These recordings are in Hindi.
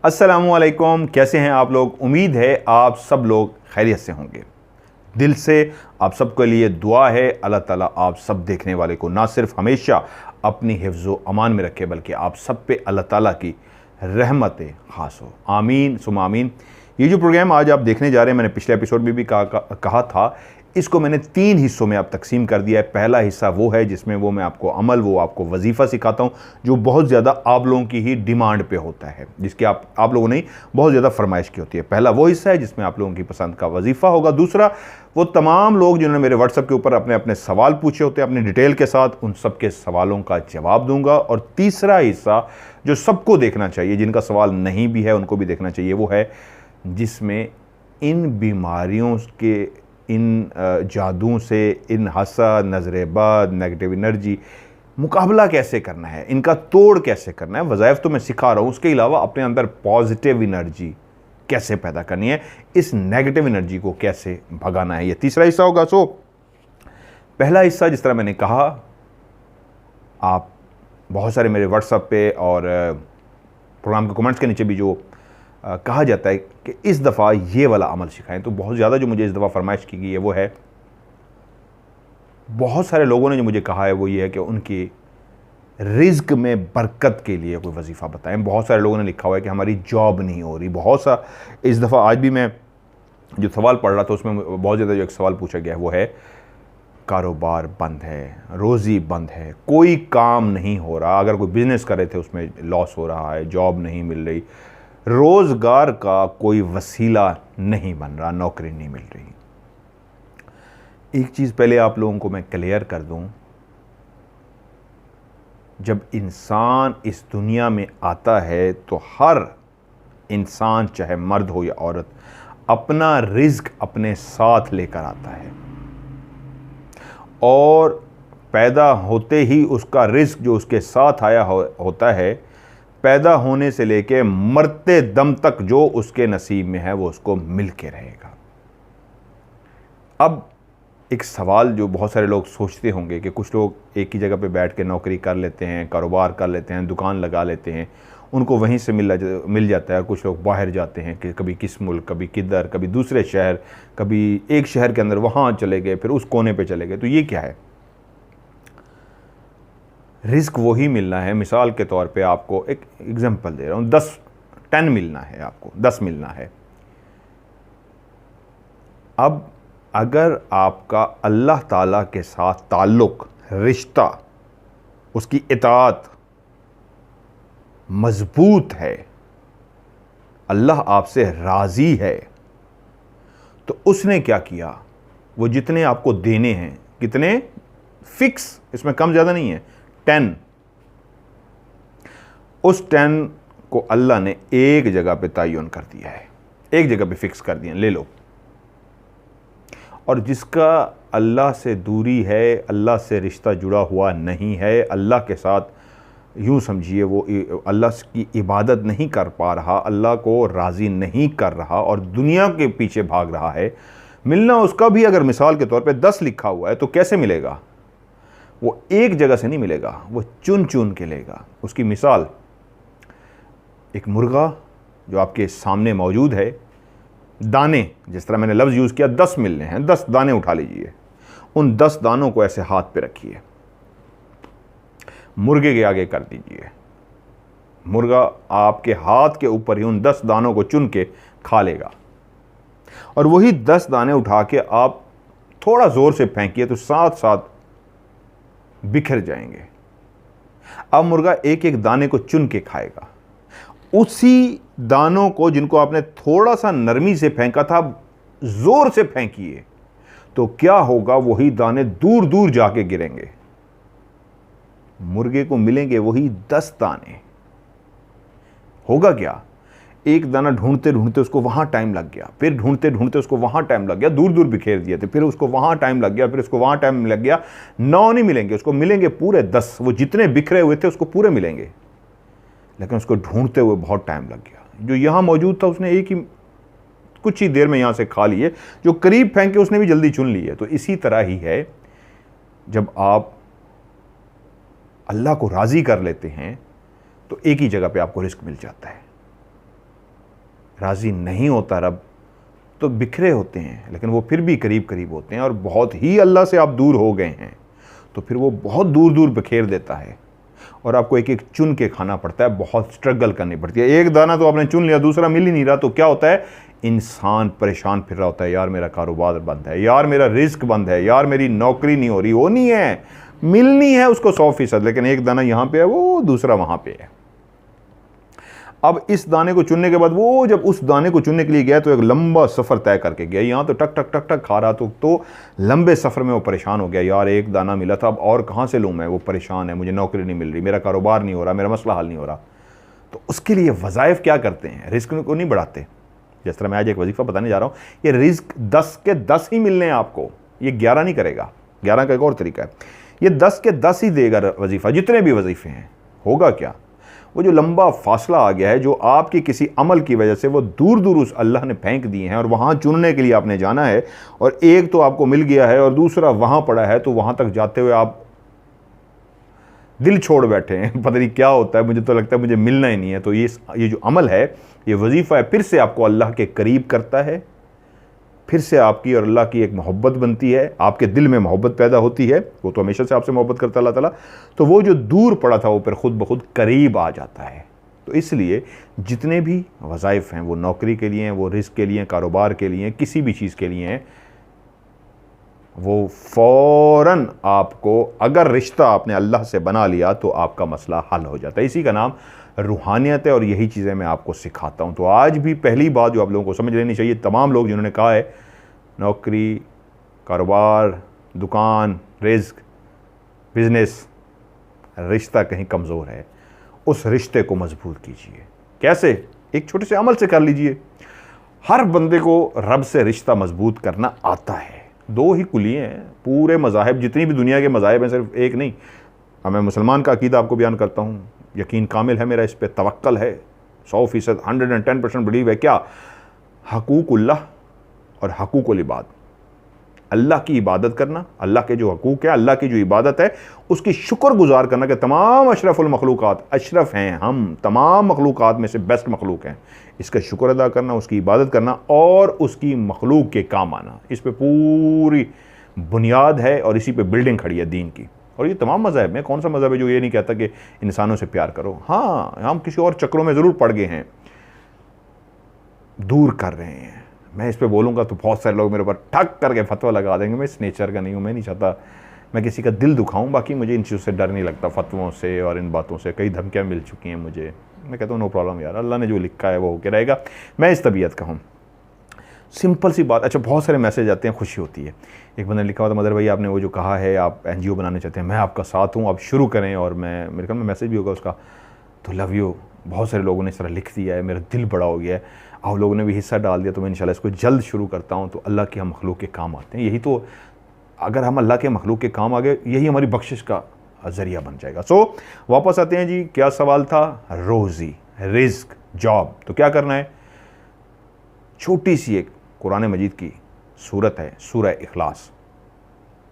अस्सलामुअलैकुम, कैसे हैं आप लोग। उम्मीद है आप सब लोग खैरियत से होंगे। दिल से आप सबके लिए दुआ है, अल्लाह ताला आप सब देखने वाले को ना सिर्फ हमेशा अपनी हिफ्ज़ व अमान में रखे, बल्कि आप सब पे अल्लाह ताला की रहमतें खास हो। आमीन सुमा आमीन। ये जो प्रोग्राम आज आप देखने जा रहे हैं, मैंने पिछले एपिसोड में भी कहा था, इसको मैंने 3 हिस्सों में अब तकसीम कर दिया है। पहला हिस्सा वो है जिसमें मैं आपको अमल, वो आपको वजीफ़ा सिखाता हूँ, जो बहुत ज़्यादा आप लोगों की ही डिमांड पे होता है, जिसकी आप लोगों ने बहुत ज़्यादा फरमाइश की होती है। पहला वो हिस्सा है जिसमें आप लोगों की पसंद का वजीफ़ा होगा। दूसरा वो तमाम लोग जिन्होंने मेरे व्हाट्सएप के ऊपर अपने अपने सवाल पूछे होते हैं अपनी डिटेल के साथ, उन सब के सवालों का जवाब दूंगा। और तीसरा हिस्सा जो सबको देखना चाहिए, जिनका सवाल नहीं भी है उनको भी देखना चाहिए, वो है जिसमें इन बीमारियों के, इन जादुओं से, इन हसद, नज़रेबाद, नेगेटिव एनर्जी मुकाबला कैसे करना है, इनका तोड़ कैसे करना है। वज़ाइफ तो मैं सिखा रहा हूँ, उसके अलावा अपने अंदर पॉजिटिव एनर्जी कैसे पैदा करनी है, इस नेगेटिव एनर्जी को कैसे भगाना है, ये तीसरा हिस्सा होगा। सो पहला हिस्सा, जिस तरह मैंने कहा, आप बहुत सारे मेरे व्हाट्सएप पे और प्रोग्राम के कमेंट्स के नीचे भी जो कहा जाता है कि इस दफ़ा ये वाला अमल सिखाएं, तो बहुत ज़्यादा जो मुझे इस दफ़ा फरमाइश की गई है वो है, बहुत सारे लोगों ने जो मुझे कहा है वो ये है कि उनकी रिज़्क में बरकत के लिए कोई वजीफ़ा बताएं। बहुत सारे लोगों ने लिखा हुआ है कि हमारी जॉब नहीं हो रही। बहुत सा इस दफ़ा आज भी मैं जो सवाल पढ़ रहा था उसमें बहुत ज़्यादा जो एक सवाल पूछा गया है वो है, कारोबार बंद है, रोज़ी बंद है, कोई काम नहीं हो रहा, अगर कोई बिज़नेस कर रहे थे उसमें लॉस हो रहा है, जॉब नहीं मिल रही, रोज़गार का कोई वसीला नहीं बन रहा, नौकरी नहीं मिल रही। एक चीज़ पहले आप लोगों को मैं क्लियर कर दूं, जब इंसान इस दुनिया में आता है तो हर इंसान, चाहे मर्द हो या औरत, अपना रिज़्क अपने साथ लेकर आता है और पैदा होते ही उसका रिज़्क जो उसके साथ आया होता है, पैदा होने से लेके मरते दम तक जो उसके नसीब में है वो उसको मिल के रहेगा। अब एक सवाल जो बहुत सारे लोग सोचते होंगे कि कुछ लोग एक ही जगह पे बैठ के नौकरी कर लेते हैं, कारोबार कर लेते हैं, दुकान लगा लेते हैं, उनको वहीं से मिल जाता है। कुछ लोग बाहर जाते हैं कि कभी किस मुल्क, कभी किधर, कभी दूसरे शहर, कभी एक शहर के अंदर वहाँ चले गए, फिर उस कोने पे चले गए। तो ये क्या है? रिस्क वही मिलना है। मिसाल के तौर पे आपको एक एग्जांपल दे रहा हूँ, 10 मिलना है, आपको 10 मिलना है। अब अगर आपका अल्लाह ताला के साथ ताल्लुक़, रिश्ता, उसकी इताअत मजबूत है, अल्लाह आपसे राज़ी है, तो उसने क्या किया, वो जितने आपको देने हैं, कितने फिक्स, इसमें कम ज़्यादा नहीं है, 10, उस 10 को अल्लाह ने एक जगह पे तयन कर दिया है, एक जगह पे फिक्स कर दिया, ले लो। और जिसका अल्लाह से दूरी है, अल्लाह से रिश्ता जुड़ा हुआ नहीं है, अल्लाह के साथ यूँ समझिए वो अल्लाह की इबादत नहीं कर पा रहा, अल्लाह को राज़ी नहीं कर रहा और दुनिया के पीछे भाग रहा है, मिलना उसका भी अगर मिसाल के तौर पे 10 लिखा हुआ है तो कैसे मिलेगा? वो एक जगह से नहीं मिलेगा, वो चुन चुन के लेगा। उसकी मिसाल, एक मुर्गा जो आपके सामने मौजूद है, दाने, जिस तरह मैंने लफ्ज़ यूज़ किया, 10 मिलने हैं, 10 दाने उठा लीजिए, उन 10 दानों को ऐसे हाथ पे रखिए, मुर्गे के आगे कर दीजिए, मुर्गा आपके हाथ के ऊपर ही उन 10 दानों को चुन के खा लेगा। और वही 10 दाने उठा के आप थोड़ा ज़ोर से फेंकिए तो साथ साथ बिखर जाएंगे। अब मुर्गा एक एक दाने को चुन के खाएगा। उसी दानों को जिनको आपने थोड़ा सा नरमी से फेंका था, जोर से फेंकिए तो क्या होगा, वही दाने दूर दूर जाके गिरेंगे। मुर्गे को मिलेंगे वही 10 दाने। होगा क्या, एक दाना ढूंढते ढूंढते उसको वहां टाइम लग गया, फिर ढूंढते ढूंढते उसको वहां टाइम लग गया, दूर दूर बिखेर दिए थे, फिर उसको वहां टाइम लग गया, फिर उसको वहां टाइम लग गया। 9 नहीं मिलेंगे उसको, मिलेंगे पूरे 10। वो जितने बिखरे हुए थे उसको पूरे मिलेंगे, लेकिन उसको ढूंढते हुए बहुत टाइम लग गया। जो यहां मौजूद था उसने एक ही कुछ ही देर में यहां से खा लिए, जो करीब फेंके उसने भी जल्दी चुन लिए। तो इसी तरह ही है, जब आप अल्लाह को राज़ी कर लेते हैं तो एक ही जगह पे आपको रिस्क मिल जाता है। राज़ी नहीं होता रब तो बिखरे होते हैं, लेकिन वो फिर भी करीब करीब होते हैं। और बहुत ही अल्लाह से आप दूर हो गए हैं तो फिर वो बहुत दूर दूर बिखेर देता है और आपको एक एक चुन के खाना पड़ता है, बहुत स्ट्रगल करनी पड़ती है। एक दाना तो आपने चुन लिया, दूसरा मिल ही नहीं रहा, तो क्या होता है, इंसान परेशान फिर रहा होता है, यार मेरा कारोबार बंद है, यार मेरा रिस्क बंद है, यार मेरी नौकरी नहीं हो रही, वो नहीं है, मिलनी है उसको 100%, लेकिन एक दाना यहाँ पे है, वो दूसरा वहाँ पे है। अब इस दाने को चुनने के बाद वो जब उस दाने को चुनने के लिए गया तो एक लंबा सफ़र तय करके गया। यहाँ तो टक टक टक टक खा रहा, तो लंबे सफ़र में वो परेशान हो गया, यार एक दाना मिला था, अब और कहाँ से लूँ मैं, वो परेशान है, मुझे नौकरी नहीं मिल रही, मेरा कारोबार नहीं हो रहा, मेरा मसला हल नहीं हो रहा। तो उसके लिए वज़ाइफ क्या करते हैं, रिस्क को नहीं बढ़ाते। जिस तरह मैं आज एक वजीफ़ा बताने जा रहा हूँ, ये रिस्क 10 के 10 ही मिलने हैं आपको, ये 11 नहीं करेगा। 11 का एक और तरीका है, ये 10 के 10 ही देगा वजीफ़ा, जितने भी वजीफ़े हैं। होगा क्या, वो जो लंबा फासला आ गया है, जो आपकी किसी अमल की वजह से वो दूर दूर उस अल्लाह ने फेंक दिए हैं और वहाँ चुनने के लिए आपने जाना है, और एक तो आपको मिल गया है और दूसरा वहाँ पड़ा है, तो वहाँ तक जाते हुए आप दिल छोड़ बैठे हैं, पता नहीं क्या होता है, मुझे तो लगता है मुझे मिलना ही नहीं है। तो ये जो अमल है, ये वजीफ़ा है, फिर से आपको अल्लाह के करीब करता है, फिर से आपकी और अल्लाह की एक मोहब्बत बनती है, आपके दिल में मोहब्बत पैदा होती है, वो तो हमेशा से आपसे मोहब्बत करता है अल्लाह ताला, तो वो जो दूर पड़ा था वो फिर खुद ब खुद करीब आ जाता है। तो इसलिए जितने भी वज़ाइफ हैं, वो नौकरी के लिए हैं, वो रिस्क के लिए, कारोबार के लिए, किसी भी चीज़ के लिए हैं, वो फ़ौरन आपको, अगर रिश्ता आपने अल्लाह से बना लिया तो आपका मसला हल हो जाता है। इसी का नाम रूहानियत है और यही चीज़ें मैं आपको सिखाता हूँ। तो आज भी पहली बात जो आप लोगों को समझ लेनी चाहिए, तमाम लोग जिन्होंने कहा है नौकरी, कारोबार, दुकान, रिस्क, बिजनेस, रिश्ता कहीं कमज़ोर है, उस रिश्ते को मजबूत कीजिए। कैसे? एक छोटे से अमल से कर लीजिए। हर बंदे को रब से रिश्ता मजबूत करना आता है। 2 ही कुलिये हैं, पूरे मज़ाहिब, जितनी भी दुनिया के मज़ाहिब हैं, सिर्फ एक नहीं। अब मैं मुसलमान का अकीदा आपको बयान करता हूँ, यकीन कामिल है मेरा, इस पर तवक्कल है, 100%, 110% बिलीव है। क्या? हकूकुल्लाह और हकूकुल इबाद, अल्लाह की इबादत करना, अल्लाह के जो हकूक़ है, अल्लाह की जो इबादत है, उसकी शुक्रगुजार करना कि तमाम अशरफुल मखलूक़ात, अशरफ हैं हम, तमाम मखलूक़ात में से बेस्ट मखलूक़ हैं, इसका शुक्र अदा करना, उसकी इबादत करना और उसकी मखलूक़ के काम आना, इस पर पूरी बुनियाद है और इसी पे बिल्डिंग खड़ी है दीन की। और ये तमाम मज़हब में, कौन सा मज़हब है जो ये नहीं कहता कि इंसानों से प्यार करो। हाँ, हम किसी और चक्रों में ज़रूर पड़ गए हैं, दूर कर रहे हैं। मैं इस पे बोलूँगा तो बहुत सारे लोग मेरे ऊपर ठक करके फतवा लगा देंगे। मैं इस नेचर का नहीं हूँ, मैं नहीं चाहता मैं किसी का दिल दुखाऊं। बाकी मुझे इन चीज़ों से डर नहीं लगता, फतवों से और इन बातों से। कई धमकियाँ मिल चुकी हैं मुझे, मैं कहता हूँ नो प्रॉब्लम यार, अल्लाह ने जो लिखा है वो होके रहेगा। मैं इस तबीयत का हूँ, सिंपल सी बात। अच्छा, बहुत सारे मैसेज आते हैं, खुशी होती है। एक बंदे ने लिखा हुआ था, मदर भाई आपने वो जो कहा है आप NGO बनाने चाहते हैं, मैं आपका साथ हूँ, आप शुरू करें। और मैं, मेरे ख्याल में मैसेज भी होगा उसका, तो लव यू। बहुत सारे लोगों ने इस तरह लिख दिया है, मेरा दिल बड़ा हो गया है, आप लोगों ने भी हिस्सा डाल दिया, तो मैं इंशाल्लाह इसको जल्द शुरू करता हूँ। तो अल्लाह के हम मखलूक के काम आते हैं, यही तो, अगर हम अल्लाह के मखलूक के काम आ गए, यही हमारी बख्शिश का ज़रिया बन जाएगा। सो वापस आते हैं जी, क्या सवाल था? रोज़ी, रिस्क, जॉब। तो क्या करना है? छोटी सी एक कुरान मजीद की सूरत है, सूरह इखलास।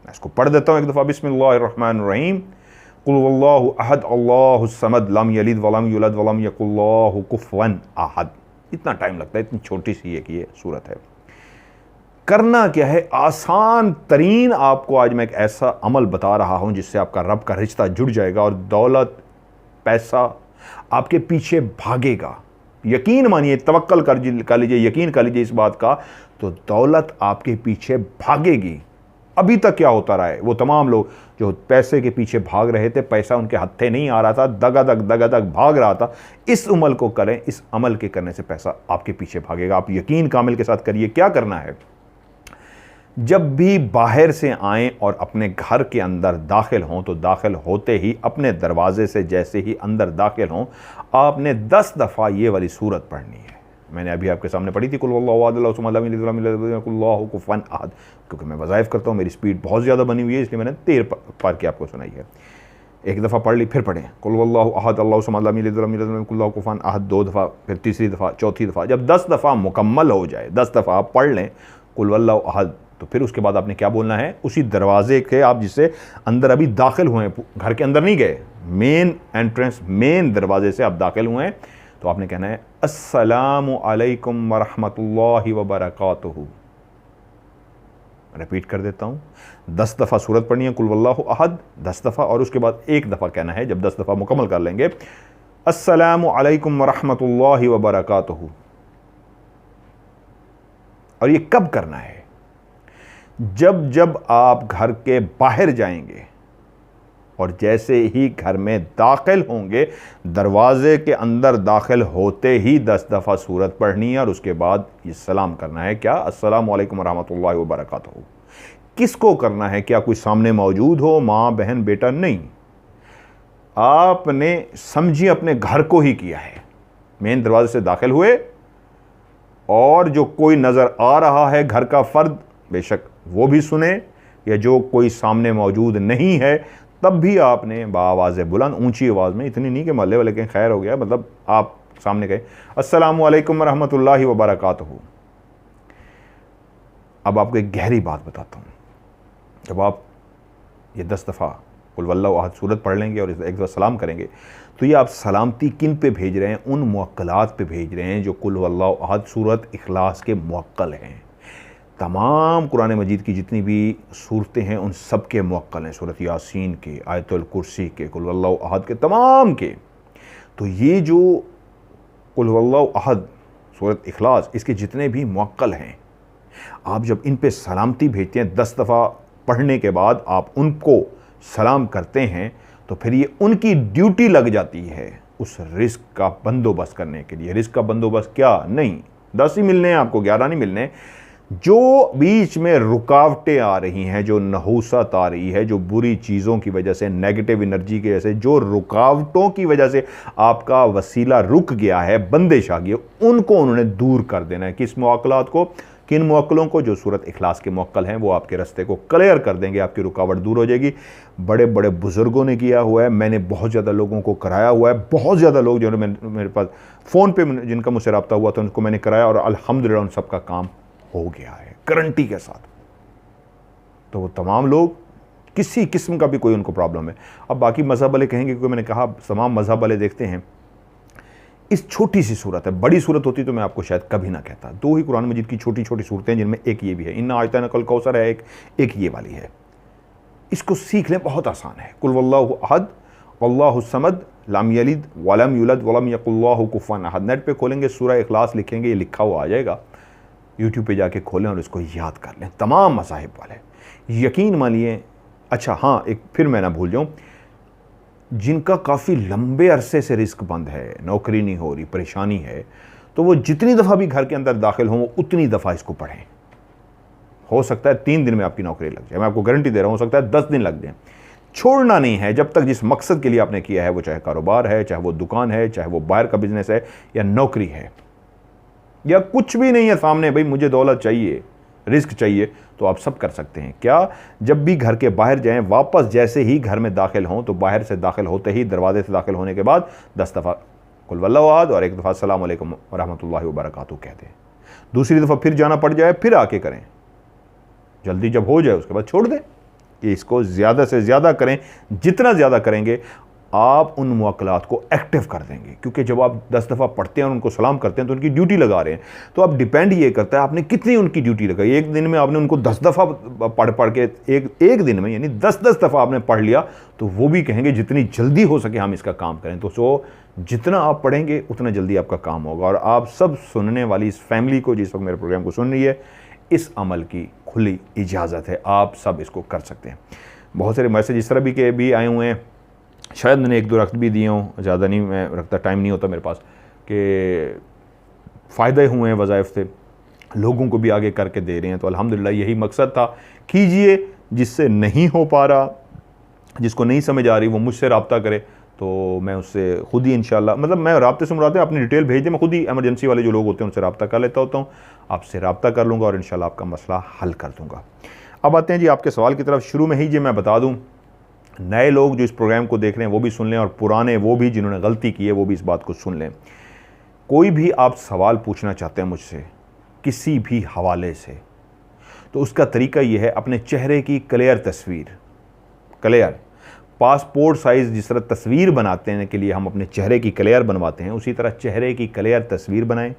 मैं इसको पढ़ देता हूँ एक दफ़ा। बिस्मिल्लाहिर्रहमानिर्रहीम। कुल वल्लाहु अहद अल्लाहुस समद लम यलिद वलम यूलद वलम यकुल लाहु कुफुवन अहद। इतना टाइम लगता है, इतनी छोटी सी एक ये सूरत है। करना क्या है? आसान तरीन आपको आज मैं एक ऐसा अमल बता रहा हूँ जिससे आपका रब का रिश्ता जुड़ जाएगा और दौलत, पैसा आपके पीछे भागेगा। यकीन मानिए, तवक्कल कर लीजिए, यकीन कर लीजिए इस बात का, तो दौलत आपके पीछे भागेगी। अभी तक क्या होता रहा है, वो तमाम लोग जो पैसे के पीछे भाग रहे थे, पैसा उनके हत्थे नहीं आ रहा था, दगादग भाग रहा था। इस अमल को करें, इस अमल के करने से पैसा आपके पीछे भागेगा। आप यकीन कामिल के साथ करिए। क्या करना है? जब भी बाहर से आएं और अपने घर के अंदर दाखिल हों, तो दाखिल होते ही अपने दरवाजे से जैसे ही अंदर दाखिल हों, आपने 10 दफ़ा ये वाली सूरत पढ़नी है। मैंने अभी आपके सामने पढ़ी थी, कुल वल्लाहु अहद अल्लाहु समद लम यलिद वलम यूलद वलम यकुल लाहु कुफुवन अहद। क्योंकि मैं वज़ाइफ करता हूँ, मेरी स्पीड बहुत ज़्यादा बनी हुई है, इसलिए मैंने 13 पार की आपको सुनाई है। एक दफ़ा पढ़ ली, फिर पढ़ें कुल वल्लाहु अहद अल्लाहु समद लम यलिद वलम यूलद वलम यकुल लाहु कुफुवन अहद 2 दफ़ा, फिर तीसरी दफ़ा, चौथी दफ़ा। जब 10 दफ़ा मुकम्मल हो जाए, 10 दफ़ा आप पढ़ लें कुल वल्लाहु अहद, तो फिर उसके बाद आपने क्या बोलना है? उसी दरवाजे के, आप जिससे अंदर अभी दाखिल हुए हैं, घर के अंदर नहीं गए, मेन एंट्रेंस, मेन दरवाजे से आप दाखिल हुए हैं, तो आपने कहना है अस्सलामु अलैकुम वरहमतुल्लाहि वबरकातुहू। रिपीट कर देता हूँ, 10 दफ़ा सूरत पढ़नी है कुल वल्लाहु अहद 10 दफ़ा, और उसके बाद 1 दफ़ा कहना है जब 10 दफ़ा मुकम्मल कर लेंगे, अस्सलामु अलैकुम वरहमतुल्लाहि वबरकातुहू। और ये कब करना है? जब जब आप घर के बाहर जाएंगे और जैसे ही घर में दाखिल होंगे, दरवाजे के अंदर दाखिल होते ही 10 दफ़ा सूरत पढ़नी है और उसके बाद ये सलाम करना है, क्या? अस्सलामु अलैकुम वरहमतुल्लाहि वबरकातुहू। किसको करना है? क्या कोई सामने मौजूद हो, माँ बहन बेटा? नहीं, आपने समझिए अपने घर को ही किया है। मेन दरवाजे से दाखिल हुए और जो कोई नज़र आ रहा है घर का फ़र्द, बेशक वो भी सुने, या जो कोई सामने मौजूद नहीं है तब भी आपने बाआवाज़ बुलंद ऊंची आवाज़ में, इतनी नहीं कि मोहल्ले वाले कहें खैर हो गया, मतलब आप सामने कहें अस्सलामु अलैकुम वरहमतुल्लाहि वबरकातुहू। अब आपको एक गहरी बात बताता हूँ, जब आप ये 10 दफ़ा कुल वल्लाहु अहद सूरत पढ़ लेंगे और एक दफ़ा सलाम करेंगे, तो ये आप सलामती किन पे भेज रहे हैं? उन मुअक्कलात पे भेज रहे हैं जो कुल वल्लाहु अहद सूरत इखलास के मुअक्कल हैं। तमाम कुरान मजीद की जितनी भी सूरतें हैं उन सब के मुअक्कल हैं, सूरत यासीन के, आयतुल कुर्सी के, कुल वल्लाहु अहद के, तमाम के। तो ये जो कुल वल्लाहु अहद सूरत इखलास, इसके जितने भी मुअक्कल हैं, आप जब इन पे सलामती भेजते हैं 10 दफ़ा पढ़ने के बाद आप उनको सलाम करते हैं, तो फिर ये उनकी ड्यूटी लग जाती है उस रिस्क का बंदोबस्त करने के लिए। रिस्क का बंदोबस्त क्या? नहीं 10 ही मिलने हैं आपको, 11 नहीं मिलने। जो बीच में रुकावटें आ रही हैं, जो नहूसत आ रही है, जो बुरी चीज़ों की वजह से, नेगेटिव एनर्जी की वजह से, जो रुकावटों की वजह से आपका वसीला रुक गया है, बंदिश आ गई है, उनको उन्होंने दूर कर देना है। किस मुअक्कलात को? किन मुअक्कलों को? जो सूरत इखलास के मुअक्कल हैं, वो आपके रास्ते को क्लियर कर देंगे, आपकी रुकावट दूर हो जाएगी। बड़े बड़े बुज़ुर्गों ने किया हुआ है, मैंने बहुत ज़्यादा लोगों को कराया हुआ है, बहुत ज़्यादा लोग जो मेरे पास फ़ोन पे जिनका मुझसे रब्ता हुआ था उनको मैंने कराया और अल्हम्दुलिल्लाह उन सबका काम हो गया है गारंटी के साथ। तो वो तमाम लोग, किसी किस्म का भी कोई उनको प्रॉब्लम है, अब बाकी मज़हब वाले कहेंगे, क्योंकि मैंने कहा तमाम मज़हब वाले देखते हैं इस छोटी सी सूरत है, बड़ी सूरत होती तो मैं आपको शायद कभी ना कहता। 2 ही कुरान मजीद की छोटी छोटी सूरतें हैं जिनमें एक ये भी है, इन्ना आयतना कल कौसर है, एक ये वाली है। इसको सीख लें, बहुत आसान है। कुल वल्लाहु अहद अल्लाहु समद लम यलिद वलम यूलद वलम यकुल्लाहु कुफुवन अहद। नेट पे खोलेंगे सूरह इखलास लिखेंगे, ये लिखा हुआ आ जाएगा, यूट्यूब पे जाके खोलें और इसको याद कर लें। तमाम मज़ाहिब वाले यकीन मानिए। अच्छा हाँ, एक फिर मैं ना भूल जाऊँ, जिनका काफ़ी लंबे अरसे से रिस्क बंद है, नौकरी नहीं हो रही, परेशानी है, तो वो जितनी दफ़ा भी घर के अंदर दाखिल हों उतनी दफ़ा इसको पढ़ें। हो सकता है 3 दिन में आपकी नौकरी लग जाए, मैं आपको गारंटी दे रहा हूँ, हो सकता है 10 दिन लग जाए। छोड़ना नहीं है जब तक जिस मकसद के लिए आपने किया है, वो चाहे कारोबार है, चाहे वो दुकान है, चाहे वो बाहर का बिजनेस है, या नौकरी है, या कुछ भी नहीं है सामने, भाई मुझे दौलत चाहिए, रिस्क चाहिए, तो आप सब कर सकते हैं। क्या? जब भी घर के बाहर जाएं, वापस जैसे ही घर में दाखिल हों, तो बाहर से दाखिल होते ही दरवाजे से दाखिल होने के बाद 10 दफ़ा कुल वल्लाहु अहद और 1 दफ़ा अस्सलामु अलैकुम वरहमतुल्लाहि वबरकातुहू कह दें। दूसरी दफ़ा फिर जाना पड़ जाए, फिर आके करें, जल्दी जब हो जाए उसके बाद छोड़ दें। कि इसको ज़्यादा से ज़्यादा करें, जितना ज़्यादा करेंगे आप उन मुअक्कलात को एक्टिव कर देंगे। क्योंकि जब आप 10 दफ़ा पढ़ते हैं और उनको सलाम करते हैं तो उनकी ड्यूटी लगा रहे हैं, तो आप डिपेंड ये करता है आपने कितनी उनकी ड्यूटी लगाई। एक दिन में आपने उनको 10 दफ़ा पढ़ के एक दिन में यानी 10-10 दफ़ा आपने पढ़ लिया, तो वो भी कहेंगे जितनी जल्दी हो सके हम इसका काम करें। तो सो जितना आप पढ़ेंगे उतना जल्दी आपका काम होगा। और आप सब सुनने वाली इस फैमिली को, जिस वक्त मेरे प्रोग्राम को सुन रही है, इस अमल की खुली इजाज़त है, आप सब इसको कर सकते हैं। बहुत सारे मैसेज इस तरह भी के भी आए हुए हैं, शायद मैंने 1-2 रक्त भी दिए हों, ज़्यादा नहीं मैं रखता, टाइम नहीं होता मेरे पास, कि फ़ायदे हुए हैं वज़ाइफ से, लोगों को भी आगे करके दे रहे हैं। तो अल्हम्दुलिल्लाह यही मकसद था। कीजिए, जिससे नहीं हो पा रहा, जिसको नहीं समझ आ रही, वो मुझसे रब्ता करे, तो मैं उससे खुद ही इंशाल्लाह, मतलब मैं रब्ते से मुराद है अपनी डिटेल भेज दें, मैं खुद ही एमरजेंसी वाले जो लोग होते हैं उनसे रब्ता कर लेता होता हूँ, आपसे रब्ता कर लूँगा और इंशाल्लाह आपका मसला हल कर दूँगा। अब आते हैं जी आपके सवाल की तरफ। शुरू में ही जी मैं बता दूँ, नए लोग जो इस प्रोग्राम को देख रहे हैं वो भी सुन लें, और पुराने वो भी जिन्होंने गलती की है वो भी इस बात को सुन लें। कोई भी आप सवाल पूछना चाहते हैं मुझसे किसी भी हवाले से, तो उसका तरीका ये है, अपने चेहरे की क्लियर तस्वीर, क्लियर पासपोर्ट साइज़ जिस तरह तस्वीर बनाते हैं के लिए हम अपने चेहरे की क्लियर बनवाते हैं, उसी तरह चेहरे की क्लियर तस्वीर बनाएं।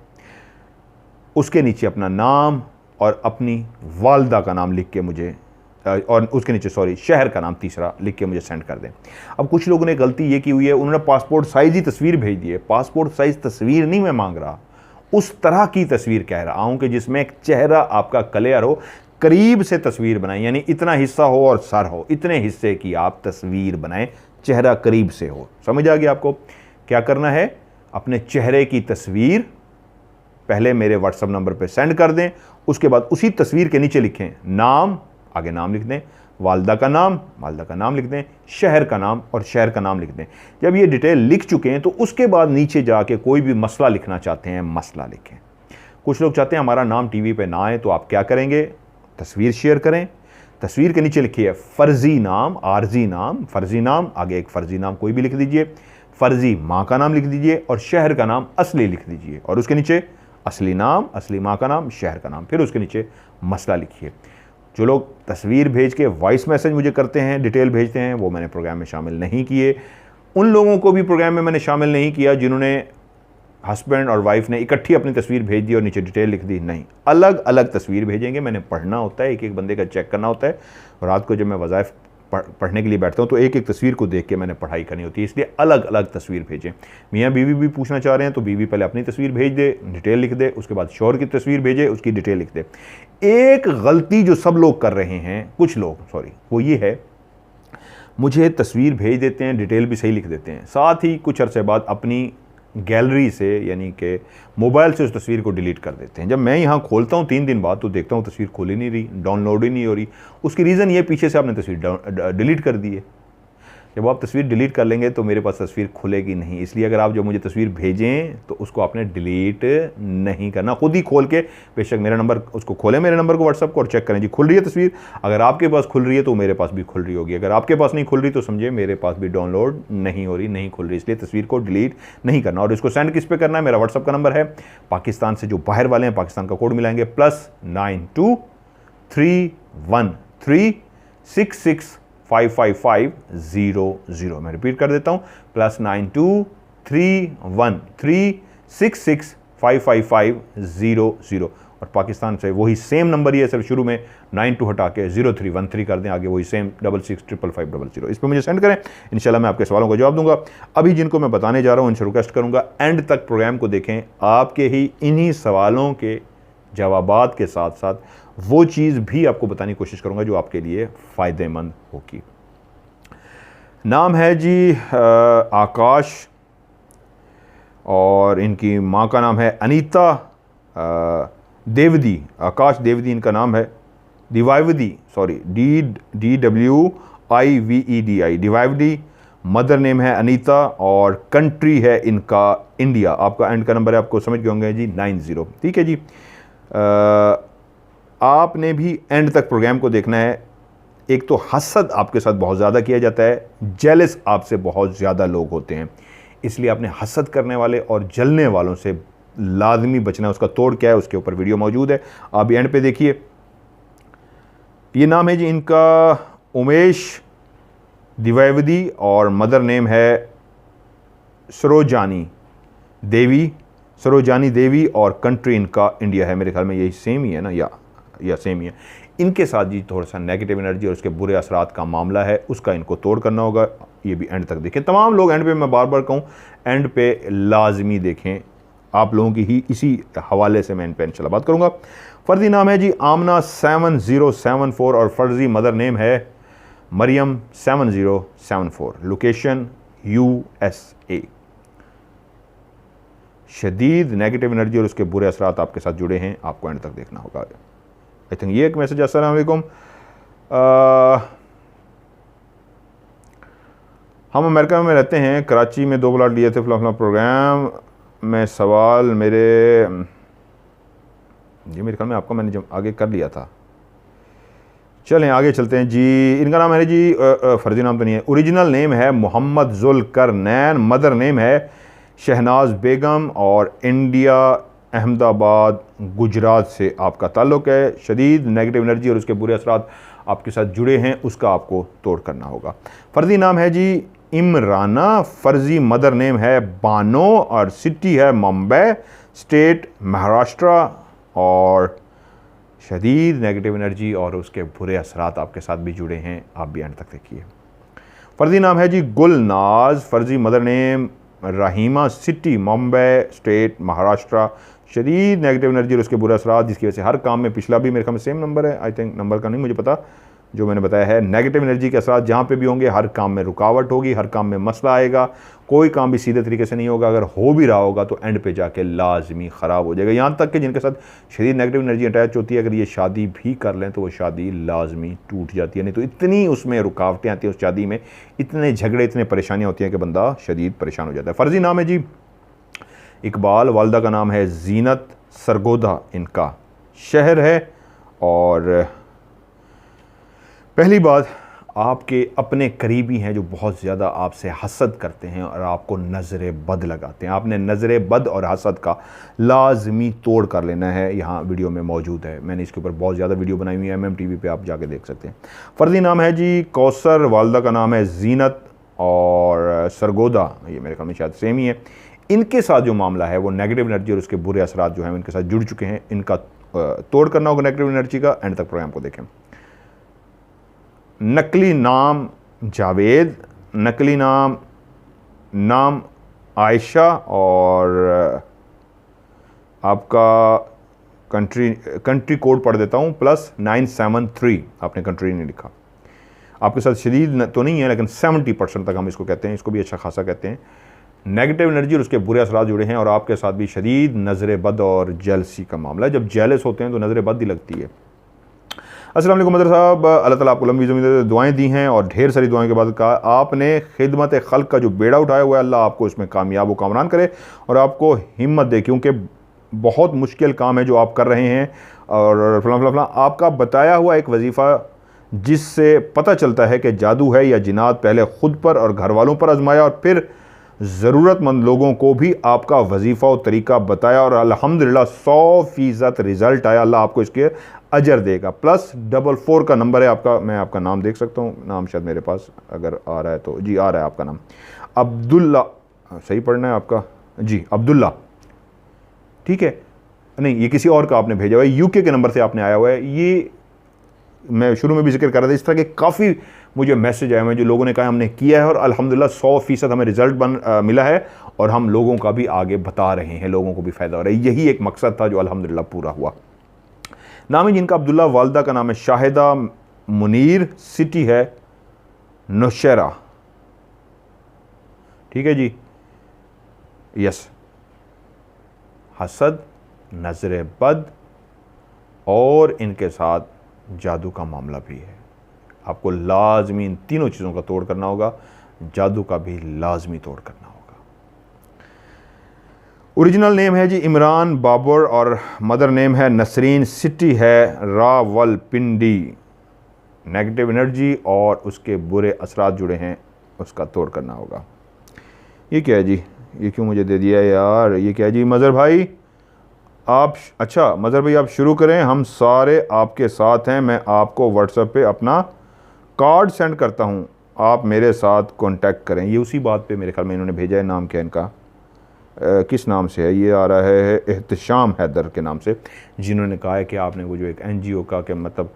उसके नीचे अपना नाम और अपनी वालदा का नाम लिख के मुझे, और उसके नीचे शहर का नाम तीसरा लिख के मुझे सेंड कर दें। अब कुछ लोगों ने गलती ये की हुई है, उन्होंने पासपोर्ट साइज़ ही तस्वीर भेज दी है। पासपोर्ट साइज़ तस्वीर नहीं मैं मांग रहा, उस तरह की तस्वीर कह रहा हूँ कि जिसमें एक चेहरा आपका क्लियर हो, करीब से तस्वीर बनाएं, यानी इतना हिस्सा हो और सर हो, इतने हिस्से की आप तस्वीर बनाएं, चेहरा करीब से हो। समझ आ गया आपको? क्या करना है, अपने चेहरे की तस्वीर पहले मेरे व्हाट्सएप नंबर पे सेंड कर दें, उसके बाद उसी तस्वीर के नीचे लिखें नाम, आगे नाम लिख दें, वालदा का नाम लिख दें, शहर का नाम और शहर का नाम लिख दें। जब ये डिटेल लिख चुके हैं तो उसके बाद नीचे जाके कोई भी मसला लिखना चाहते हैं, मसला लिखें। कुछ लोग चाहते हैं हमारा नाम टीवी पे ना आए, तो आप क्या करेंगे, तस्वीर शेयर करें, तस्वीर के नीचे लिखिए फ़र्ज़ी नाम, आर्जी नाम, फ़र्ज़ी नाम, आगे एक फ़र्ज़ी नाम कोई भी लिख दीजिए, फ़र्ज़ी माँ का नाम लिख दीजिए और शहर का नाम असली लिख दीजिए, और उसके नीचे असली नाम, असली माँ का नाम, शहर का नाम, फिर उसके नीचे मसला लिखिए। जो लोग तस्वीर भेज के वॉइस मैसेज मुझे करते हैं, डिटेल भेजते हैं, वो मैंने प्रोग्राम में शामिल नहीं किए। उन लोगों को भी प्रोग्राम में मैंने शामिल नहीं किया जिन्होंने हस्बैंड और वाइफ ने इकट्ठी अपनी तस्वीर भेज दी और नीचे डिटेल लिख दी। नहीं, अलग अलग तस्वीर भेजेंगे, मैंने पढ़ना होता है, एक एक बंदे का चेक करना होता है। और रात को जब मैं वज़ाइफ पढ़ने के लिए बैठता हूँ तो एक एक तस्वीर को देख के मैंने पढ़ाई करनी होती है, इसलिए अलग अलग तस्वीर भेजें। मियाँ बीवी भी पूछना चाह रहे हैं तो बीवी पहले अपनी तस्वीर भेज दे, डिटेल लिख दे, उसके बाद शौहर की तस्वीर भेजे, उसकी डिटेल लिख दे। एक गलती जो सब लोग कर रहे हैं, कुछ लोग वो ये है, मुझे तस्वीर भेज देते हैं, डिटेल भी सही लिख देते हैं, साथ ही कुछ अरसे बाद अपनी गैलरी से यानी कि मोबाइल से उस तस्वीर को डिलीट कर देते हैं। जब मैं यहाँ खोलता हूँ 3 दिन बाद तो देखता हूँ तस्वीर खुल ही नहीं रही, डाउनलोड ही नहीं हो रही। उसकी रीज़न ये, पीछे से आपने तस्वीर डिलीट कर दी है। जब आप तस्वीर डिलीट कर लेंगे तो मेरे पास तस्वीर खुलेगी नहीं, इसलिए अगर आप जब मुझे तस्वीर भेजें तो उसको आपने डिलीट नहीं करना, खुद ही खोल के, बेशक मेरा नंबर, उसको खोलें मेरे नंबर को व्हाट्सअप को और चेक करें जी खुल रही है तस्वीर। अगर आपके पास खुल रही है तो मेरे पास भी खुल रही होगी, अगर आपके पास नहीं खुल रही तो समझे मेरे पास भी डाउनलोड नहीं हो रही, नहीं खुल रही, इसलिए तस्वीर को डिलीट नहीं करना। और इसको सेंड किस पे करना है, मेरा व्हाट्सअप का नंबर है, पाकिस्तान से जो बाहर वाले हैं पाकिस्तान का कोड मिलाएंगे +923136655500। मैं रिपीट कर देता हूँ, +923136655500। और पाकिस्तान से वही सेम नंबर ही है, सिर्फ शुरू में 92 हटा के 0313 कर दें, आगे वही सेम 66555500। इस पर मुझे सेंड करें, इंशाल्लाह मैं आपके सवालों का जवाब दूंगा। अभी जिनको मैं बताने जा रहा हूँ उनसे रिक्वेस्ट करूँगा एंड तक प्रोग्राम को देखें, आपके ही इन्हीं सवालों के जवाबात के साथ साथ वो चीज़ भी आपको बताने की कोशिश करूंगा जो आपके लिए फ़ायदेमंद होगी। नाम है जी आकाश, और इनकी माँ का नाम है अनीता देवदी, आकाश देवदी इनका नाम है, दिवाइवदी, DWIVEDI, दिवाइवदी। मदर नेम है अनीता और कंट्री है इनका इंडिया। आपका एंड का नंबर है, आपको समझ गए होंगे जी, 90। ठीक है जी। आपने भी एंड तक प्रोग्राम को देखना है। एक तो हसद आपके साथ बहुत ज़्यादा किया जाता है, जेलस आपसे बहुत ज़्यादा लोग होते हैं, इसलिए आपने हसद करने वाले और जलने वालों से लाजमी बचना है। उसका तोड़ क्या है उसके ऊपर वीडियो मौजूद है, आप एंड पे देखिए। ये नाम है जी इनका उमेश द्विवेदी और मदर नेम है सरोजानी देवी और कंट्री इनका इंडिया है। मेरे ख्याल में यही सेम ही है ना, या सेम ही है। इनके साथ जी थोड़ा सा नेगेटिव एनर्जी और उसके बुरे असरात का मामला है, उसका इनको तोड़ करना होगा। ये भी एंड तक देखें, तमाम लोग एंड पे, मैं बार बार कहूँ एंड पे लाजमी देखें, आप लोगों की ही इसी हवाले से मैं इन पे इंशाल्लाह बात करूँगा। फ़र्जी नाम है जी आमना 7074 और फ़र्जी मदर नेम है मरियम 7074, लोकेशन USA। शदीद नेगेटिव एनर्जी और उसके बुरे असरात आपके साथ जुड़े हैं, आपको एंड तक देखना होगा। आई थिंक ये एक मैसेज। अस्सलाम वालेकुम, हम अमेरिका में रहते हैं, कराची में 2 प्लाट लिए थे, फिलहाल प्रोग्राम में सवाल मेरे ख्याल में आपको मैंने जब आगे कर लिया था। चलें आगे चलते हैं जी। इनका नाम है जी फर्जी नाम तो नहीं है, ओरिजिनल नेम है मोहम्मद जुल्करनैन, मदर नेम है शहनाज बेगम और इंडिया अहमदाबाद गुजरात से आपका ताल्लुक़ है। शदीद नेगेटिव एनर्जी और उसके बुरे असरात आपके साथ जुड़े हैं उसका आपको तोड़ करना होगा। फ़र्जी नाम है जी इमराना, फ़र्जी मदर नेम है बानो और सिटी है मुंबई, स्टेट महाराष्ट्र, और शदीद नेगेटिव एनर्जी और उसके बुरे असरात आपके साथ भी जुड़े हैं, आप भी एंड तक देखिए। फ़र्जी नाम है जी गुलनाज, फ़र्जी mother name Rahima, city Mumbai, state Maharashtra, शदीद नेगेटिव एनर्जी और उसके बुरे असरात, जिसकी वजह से हर काम में, पिछला भी मेरे ख्याल में सेम नंबर है, आई थिंक नंबर का नहीं मुझे पता, जो मैंने बताया है, नेगेटिव एनर्जी के असरात जहाँ पे भी होंगे हर काम में रुकावट होगी, हर काम में मसला आएगा, कोई काम भी सीधे तरीके से नहीं होगा, अगर हो भी रहा होगा तो एंड पे जाके लाजमी ख़राब हो जाएगा। यहाँ तक कि जिनके साथ शदीद नेगेटिव एनर्जी अटैच होती है, अगर ये शादी भी कर लें तो वो शादी लाजमी टूट जाती है, नहीं तो इतनी उसमें रुकावटें आती हैं उस शादी में, इतने झगड़े, इतने परेशानियाँ होती हैं कि बंदा शदीद परेशान हो जाता है। फ़र्जी नाम है जी इकबाल, वालदा का नाम है जीनत, सरगोदा इनका शहर है। और पहली बात, आपके अपने करीबी हैं जो बहुत ज़्यादा आपसे हसद करते हैं और आपको नज़र बद लगाते हैं, आपने नज़र बद और हसद का लाजमी तोड़ कर लेना है। यहाँ वीडियो में मौजूद है, मैंने इसके ऊपर बहुत ज़्यादा वीडियो बनाई हुई है, MMTV पे आप जाके देख सकते हैं। फ़र्जी नाम है जी कौसर, वालदा का नाम है जीनत और सरगोदा, ये मेरे ख्याल में शायद सेम ही है। इनके साथ जो मामला है वो नेगेटिव एनर्जी और उसके बुरे असरात जो हैं इनके साथ जुड़ चुके हैं, इनका तोड़ करना होगा नेगेटिव एनर्जी का। एंड तक प्रोग्राम को देखें। नकली नाम जावेद, नकली नाम आयशा, और आपका कंट्री कोड पढ़ देता हूँ +973, आपने कंट्री नहीं लिखा। आपके साथ शदीद तो नहीं है लेकिन 70% तक हम इसको कहते हैं, इसको भी अच्छा खासा कहते हैं। नेगेटिव एनर्जी और उसके बुरे असरात जुड़े हैं और आपके साथ भी शदीद नज़र बद और जेलसी का मामला है। जब जेलस होते हैं तो नज़र बद ही लगती है। अस्सलाम वालेकुम मदर साहब, अल्लाह ताला आपको लंबी ज़िंदगी दुआएं दी हैं और ढेर सारी दुआओं के बाद कहा आपने खिदमत खल्क का जो बेड़ा उठाया हुआ है, अल्लाह आपको इसमें कामयाब व कामरान करे और आपको हिम्मत दे, क्योंकि बहुत मुश्किल काम है जो आप कर रहे हैं। और फलां आपका बताया हुआ एक वजीफ़ा जिससे पता चलता है कि जादू है या जिनात, पहले ख़ुद पर और घर वालों पर आजमाया और फिर ज़रूरतमंद लोगों को भी आपका वजीफ़ा और तरीका बताया और अल्हम्दुलिल्लाह 100% रिज़ल्ट आया। अल्लाह आपको इसके अजर देगा। +44 का नंबर है आपका, मैं आपका नाम देख सकता हूँ, नाम शायद मेरे पास अगर आ रहा है तो, जी आ रहा है आपका नाम अब्दुल्ला, सही पढ़ना है आपका जी, अब्दुल्ला, ठीक है। नहीं, ये किसी और का आपने भेजा हुआ है, UK के नंबर से आपने आया हुआ है। ये मैं शुरू में भी जिक्र कर रहा था, इस तरह के काफ़ी मुझे मैसेज आए हुए हैं जो लोगों ने कहा हमने किया है और अल्हम्दुलिल्लाह 100% हमें रिज़ल्ट मिला है और हम लोगों का भी आगे बता रहे हैं, लोगों को भी फ़ायदा हो रहा है। यही एक मकसद था जो अल्हम्दुलिल्लाह पूरा हुआ। नाम है जिनका अब्दुल्ला, वालदा का नाम है शाहिदा मुनीर, सिटी है नौशहरा, ठीक है जी। यस, हसद, नज़र बद और इनके साथ जादू का मामला भी है। आपको लाजमी इन तीनों चीज़ों का तोड़ करना होगा, जादू का भी लाजमी तोड़ करना होगा। ओरिजिनल नेम है जी इमरान बाबर और मदर नेम है नसरीन, सिटी है रावलपिंडी। नेगेटिव एनर्जी और उसके बुरे असरात जुड़े हैं, उसका तोड़ करना होगा। ये क्या है जी, ये क्यों मुझे दे दिया यार, ये क्या है जी। मज़र भाई आप, अच्छा मज़र भाई आप शुरू करें, हम सारे आपके साथ हैं। मैं आपको व्हाट्सएप पे अपना कार्ड सेंड करता हूं, आप मेरे साथ कांटेक्ट करें। ये उसी बात पे मेरे ख्याल में इन्होंने भेजा है। नाम क्या इनका, किस नाम से है ये आ रहा है, एहतशाम हैदर के नाम से, जिन्होंने कहा है कि आपने वो जो एक NGO का के मतलब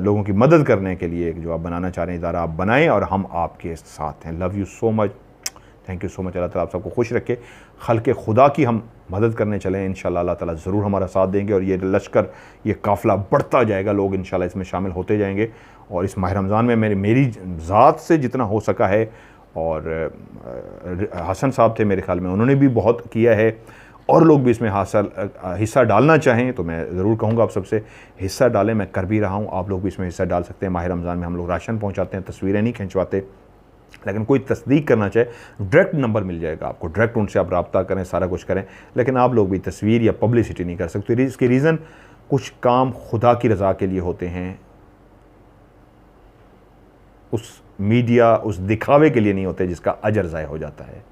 लोगों की मदद करने के लिए जो आप बनाना चाह रहे हैं इदारा, आप बनाएं और हम आपके साथ हैं। Love you so much, thank you so much. Allah Taala आप सबको खुश रखे। खल्क़े खुदा की हम मदद करने चलें, इंशाल्लाह अल्लाह ताला ज़रूर हमारा साथ देंगे और ये लश्कर, ये काफ़िला बढ़ता जाएगा, लोग इंशाल्लाह इसमें शामिल होते जाएंगे। और इस माह रमज़ान में मेरी ज़ात से जितना हो सका है, और हसन साहब थे मेरे ख्याल में, उन्होंने भी बहुत किया है, और लोग भी इसमें हिस्सा डालना चाहें तो मैं ज़रूर कहूँगा आप सबसे हिस्सा डालें। मैं कर भी रहा हूँ, आप लोग भी इसमें हिस्सा डाल सकते हैं। माह रमज़ान में हम लोग राशन पहुँचाते हैं, तस्वीरें नहीं खिंचवाते, लेकिन कोई तस्दीक करना चाहे डायरेक्ट नंबर मिल जाएगा आपको, डायरेक्ट उनसे आप रब्ता करें, सारा कुछ करें, लेकिन आप लोग भी तस्वीर या पब्लिसिटी नहीं कर सकते। इसके रीज़न, कुछ काम खुदा की रज़ा के लिए होते हैं, उस मीडिया, उस दिखावे के लिए नहीं होते जिसका अजर ज़ाय हो जाता है।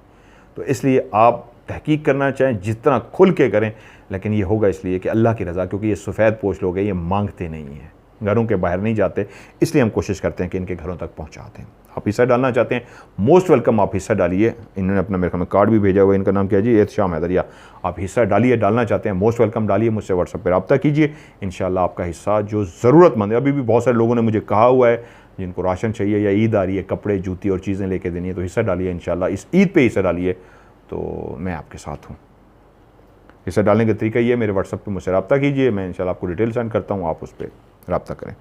तो इसलिए आप तहकीक करना चाहें जितना खुल के करें, लेकिन ये होगा इसलिए कि अल्लाह की रज़ा, क्योंकि ये सफ़ेद पोश लोग हैं, ये मांगते नहीं हैं। घरों के बाहर नहीं जाते, इसलिए हम कोशिश करते हैं कि इनके घरों तक पहुंचाते हैं। आप हिस्सा डालना चाहते हैं, मोस्ट वेलकम, आप हिस्सा डालिए। इन्होंने अपना मेरे ख्याल में कार्ड भी भेजा हुआ है, इनका नाम क्या है जी, एहतशाम हैदरिया। आप हिस्सा डालिए, डालना चाहते हैं, मोस्ट वेलकम डालिए, मुझसे व्हाट्सएप पर रब्ता कीजिए। इंशाल्लाह आपका हिस्सा जो ज़रूरतमंद है, अभी भी बहुत सारे लोगों ने मुझे कहा हुआ है जिनको राशन चाहिए या ईद आ रही है, कपड़े जूती और चीज़ें लेके देनी है, तो हिस्सा डालिए इंशाल्लाह। इस ईद पे हिस्सा डालिए तो मैं आपके साथ हूँ। हिस्सा डालने का तरीका ये है, मेरे व्हाट्सएप पे मुझसे रब्ता कीजिए, मैं इंशाल्लाह आपको डिटेल सेंड करता हूँ, आप उस पर रब्ता करें।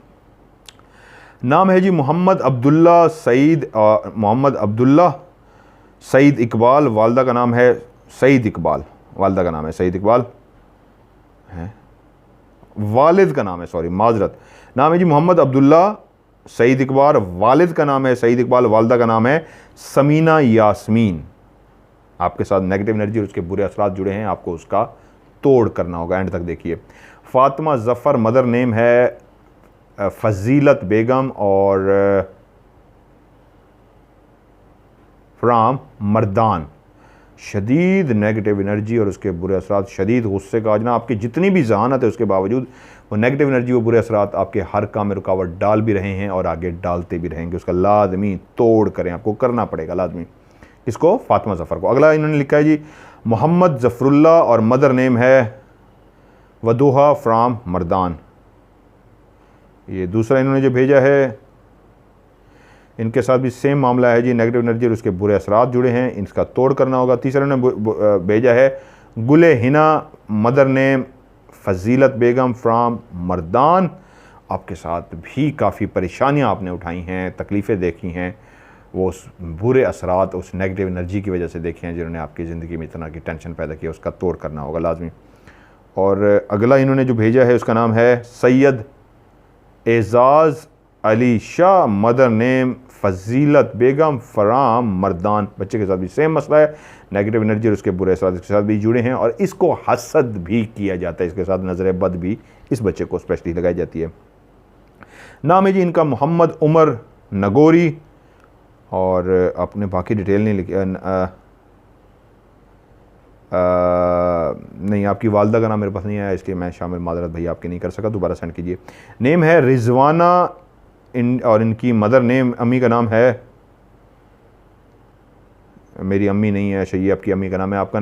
नाम है जी मोहम्मद अब्दुल्ला सईद, मोहम्मद अब्दुल्ला सईद इकबाल। वालदा का नाम है सईद इकबाल, वालदा का नाम है सईद इकबाल है, वालिद का नाम है, सॉरी माजरत, नाम है जी मोहम्मद अब्दुल्ला सईद इकबाल, वालिद का नाम है सईद इकबाल, वालदा का नाम है समीना यास्मीन। आपके साथ नेगेटिव एनर्जी और उसके बुरे असरात जुड़े हैं, आपको उसका तोड़ करना होगा, एंड तक देखिए। फातिमा जफ़र, मदर नेम है फजीलत बेगम, और फ्राम मर्दान। शदीद नेगेटिव एनर्जी और उसके बुरे असरात, शदीद गुस्से का आजना, आपकी जितनी भी जहानत है उसके बावजूद वो नेगेटिव एनर्जी, वो बुरे असरात आपके हर काम में रुकावट डाल भी रहे हैं और आगे डालते भी रहेंगे। उसका लाजमी तोड़ करें, आपको करना पड़ेगा लाजमी। इसको फातिमा जफ़र को। अगला इन्होंने लिखा है जी मोहम्मद जफ़रुल्ला और मदर नेम है वदुहा फ्राम मर्दान। ये दूसरा इन्होंने जो भेजा है, इनके साथ भी सेम मामला है जी, नेगेटिव एनर्जी और उसके बुरे असरात जुड़े हैं, इसका तोड़ करना होगा। तीसरा इन्होंने भेजा है गुले हिना, मदर नेम फजीलत बेगम फ्राम मर्दान। आपके साथ भी काफ़ी परेशानियां आपने उठाई हैं, तकलीफ़ें देखी हैं, वो उस बुरे असरात, उस नेगेटिव एनर्जी की वजह से देखे हैं जिन्होंने आपकी ज़िंदगी में इतना की टेंशन पैदा की, उसका तोड़ करना होगा लाजमी। और अगला इन्होंने जो भेजा है उसका नाम है सैयद एजाज़ अली शाह, मदर नेम फजीलत बेगम फ्राम मर्दान। बच्चे के साथ भी सेम मसला है, नेगेटिव एनर्जी और उसके बुरे असरात इसके साथ भी जुड़े हैं और इसको हसद भी किया जाता है, इसके साथ नज़र बद भी इस बच्चे को स्पेशली लगाई जाती है। नाम है जी इनका मोहम्मद उमर नगोरी, और अपने बाकी डिटेल नहीं लिखी, नहीं आपकी वालदा का नाम मेरे पास नहीं आया, इसलिए मैं शामिल माजरत भैया आपके नहीं कर सका, दोबारा सेंड कीजिए। नेम है रिजवाना, और इनकी मदर नेम, अम्मी का नाम है, मेरी अम्मी नहीं है, ये आपकी अम्मी का नाम है, आपका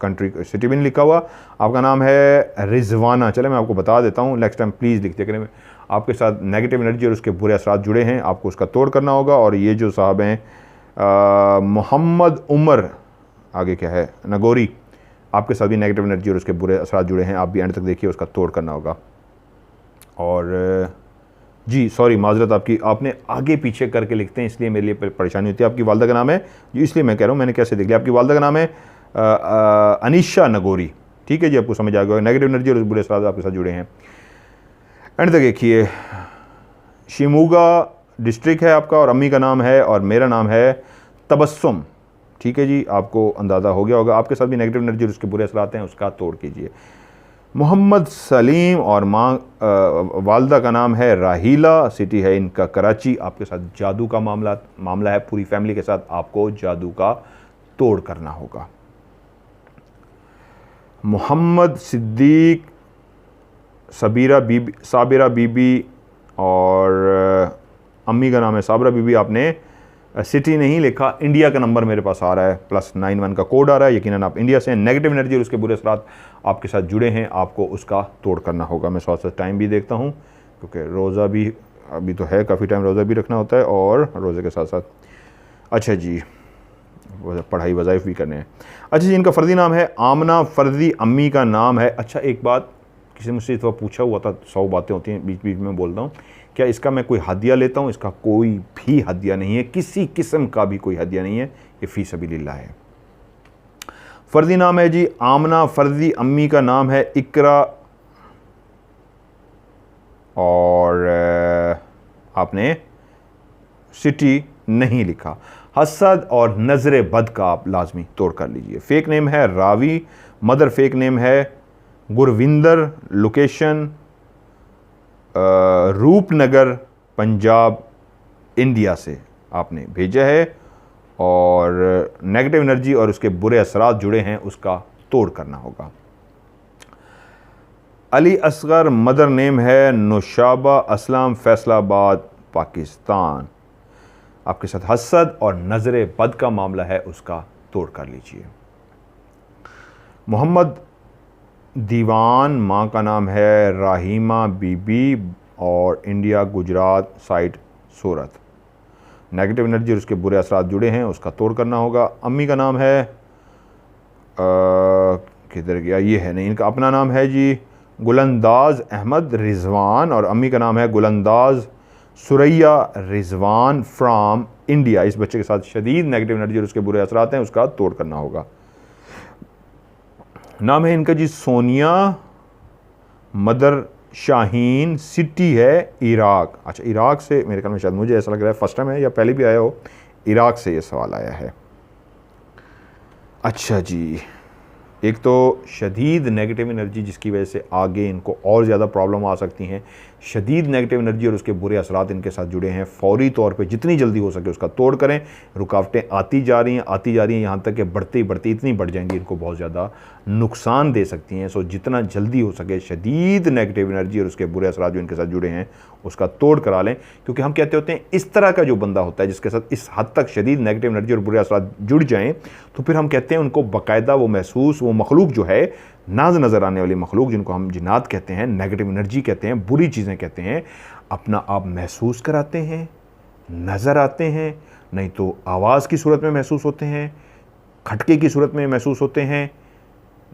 कंट्री सिटी भी नहीं लिखा हुआ, आपका नाम है रिजवाना। चले मैं आपको बता देता हूँ, नेक्स्ट टाइम प्लीज़ लिखते करें। आपके साथ नेगेटिव एनर्जी और उसके बुरे असरात जुड़े हैं, आपको उसका तोड़ करना होगा। और ये जो साहब हैं मोहम्मद उमर, आगे क्या है, नगोरी, आपके साथ भी नेगेटिव एनर्जी और उसके बुरे असरात जुड़े हैं, आप भी एंड तक देखिए, उसका तोड़ करना होगा। और जी सॉरी माजरत, आपकी आपने आगे पीछे करके लिखते हैं इसलिए मेरे लिए परेशानी होती है। आपकी वालदा का नाम है जी, इसलिए मैं कह रहा हूँ, मैंने कैसे देख लिया, आपकी वालदा का नाम है अनीशा नगोरी, ठीक है जी, आपको समझ आ गया। नेगेटिव एनर्जी और बुरे असरात आपके साथ जुड़े हैं, एंड तक देखिए। शिमोगा डिस्ट्रिक्ट है आपका, और अम्मी का नाम है, और मेरा नाम है तबस्सुम, ठीक है जी, आपको अंदाज़ा हो गया होगा। आपके साथ भी नेगेटिव एनर्जी और उसके बुरे असरात हैं, उसका तोड़ कीजिए। मोहम्मद सलीम, और वालदा का नाम है राहीला, सिटी है इनका कराची। आपके साथ जादू का मामला है, पूरी फैमिली के साथ आपको जादू का तोड़ करना होगा। मोहम्मद सिद्दीक, साबिरा बीबी, और अम्मी का नाम है साबरा बीबी। आपने सिटी नहीं लिखा, इंडिया का नंबर मेरे पास आ रहा है, +91 का कोड आ रहा है, यकीनन आप इंडिया से हैं। नेगेटिव एनर्जी और उसके बुरे असरात आपके साथ जुड़े हैं, आपको उसका तोड़ करना होगा। मैं साथ साथ टाइम भी देखता हूँ, क्योंकि रोज़ा भी अभी तो है, काफ़ी टाइम रोज़ा भी रखना होता है, और रोज़े के साथ साथ अच्छा जी पढ़ाई वज़ाइफ भी करने हैं। अच्छा जी, इनका फ़र्दी नाम है आमना फ़र्दी, अम्मी का नाम है, अच्छा एक बात किसी ने मुझसे इस बार पूछा हुआ था, 100 बातें होती हैं, बीच बीच में बोलता हूँ, क्या इसका मैं कोई हदिया लेता हूँ? इसका कोई भी हदिया नहीं है, किसी किस्म का भी कोई हदिया नहीं है, ये फ़ी सबीलिल्लाह है। फ़र्दी नाम है जी आमना फ़र्दी, अम्मी का नाम है इकरा, और आपने सिटी नहीं लिखा। हसद और नज़र बद का आप लाजमी तोड़ कर लीजिए। फ़ेक नेम है रावी, मदर फेक नेम है गुरविंदर, लोकेशन रूपनगर पंजाब इंडिया से आपने भेजा है, और नेगेटिव एनर्जी और उसके बुरे असरात जुड़े हैं, उसका तोड़ करना होगा। अली असगर, मदर नेम है नौशाबा असलम, फैसलाबाद पाकिस्तान। आपके साथ हसद और नज़र बद का मामला है, उसका तोड़ कर लीजिए। मोहम्मद दीवान, माँ का नाम है राहिमा बीबी और इंडिया गुजरात साइट सूरत। नेगेटिव एनर्जी और उसके बुरे असरात जुड़े हैं, उसका तोड़ करना होगा। अम्मी का नाम है किधर गया, ये है नहीं, इनका अपना नाम है जी गुलंदाज अहमद रिजवान और अम्मी का नाम है गुलंदाज सुरैया रिजवान फ्राम इंडिया। इस बच्चे के साथ शदीद नेगेटिव एनर्जी और उसके बुरे असरात हैं, उसका तोड़ करना होगा। नाम है इनका जी सोनिया, मदर शाहीन, सिटी है इराक। अच्छा, इराक से मेरे ख्याल में, शायद मुझे ऐसा लग रहा है फर्स्ट टाइम है या पहले भी आया हो, इराक से ये सवाल आया है। अच्छा जी, एक तो शदीद नेगेटिव एनर्जी जिसकी वजह से आगे इनको और ज़्यादा प्रॉब्लम आ सकती हैं। शदीद नेगेटिव एनर्जी और उसके बुरे असरात इनके साथ जुड़े हैं। फौरी तौर पे जितनी जल्दी हो सके उसका तोड़ करें। रुकावटें आती जा रही हैं, यहाँ तक कि बढ़ती इतनी बढ़ जाएंगी, इनको बहुत ज़्यादा नुकसान दे सकती हैं। सो जितना जल्दी हो सके शदीद नेगेटिव एनर्जी और उसके बुरे असरात जो इनके साथ जुड़े हैं उसका तोड़ करा लें। क्योंकि हम कहते होते हैं इस तरह का जो बंदा होता है जिसके साथ इस हद तक शदीद नेगेटिव एनर्जी और बुरे असरात जुड़ जाएँ, तो फिर हम कहते हैं उनको बाकायदा वो महसूस, वो मखलूक जो है, नाज नज़र आने वाली मखलूक जिनको हम जिन्नात कहते हैं, नेगेटिव एनर्जी कहते हैं, बुरी चीज़ें कहते हैं, अपना आप महसूस कराते हैं, नज़र आते हैं, नहीं तो आवाज़ की सूरत में महसूस होते हैं, खटके की सूरत में महसूस होते हैं,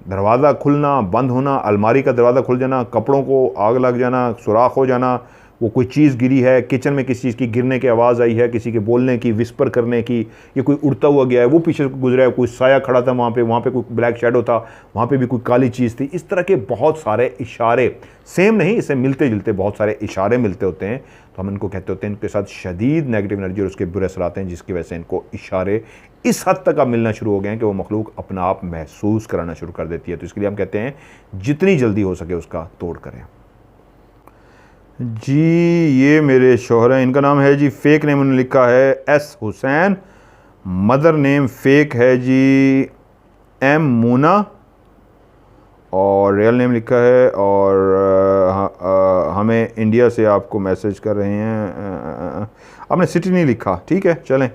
दरवाज़ा खुलना बंद होना, अलमारी का दरवाज़ा खुल जाना, कपड़ों को आग लग जाना, सुराख हो जाना, वो कोई चीज़ गिरी है, किचन में किसी चीज़ की गिरने की आवाज़ आई है, किसी के बोलने की, विस्पर करने की, ये कोई उड़ता हुआ गया है, वो पीछे गुजरा है, कोई साया खड़ा था वहाँ पे कोई ब्लैक शैडो था, वहाँ पे भी कोई काली चीज़ थी। इस तरह के बहुत सारे इशारे, सेम नहीं, इससे मिलते जुलते बहुत सारे इशारे मिलते होते हैं, तो हम इनको कहते होते हैं इनके साथ शदीद नेगेटिव एनर्जी और उसके बुरे असरात हैं, जिसकी वजह से इनको इशारे इस हद तक अब मिलना शुरू हो गए हैं कि वो मखलूक अपना आप महसूस कराना शुरू कर देती है। तो इसके लिए हम कहते हैं जितनी जल्दी हो सके उसका तोड़ करें। जी, ये मेरे शोहर हैं, इनका नाम है जी, फेक नेम उन्होंने लिखा है S Hussain, mother name fake है जी एम मूना और रियल नेम लिखा है, और हमें इंडिया से आपको मैसेज कर रहे हैं। आपने सिटी नहीं लिखा, ठीक है, चलें,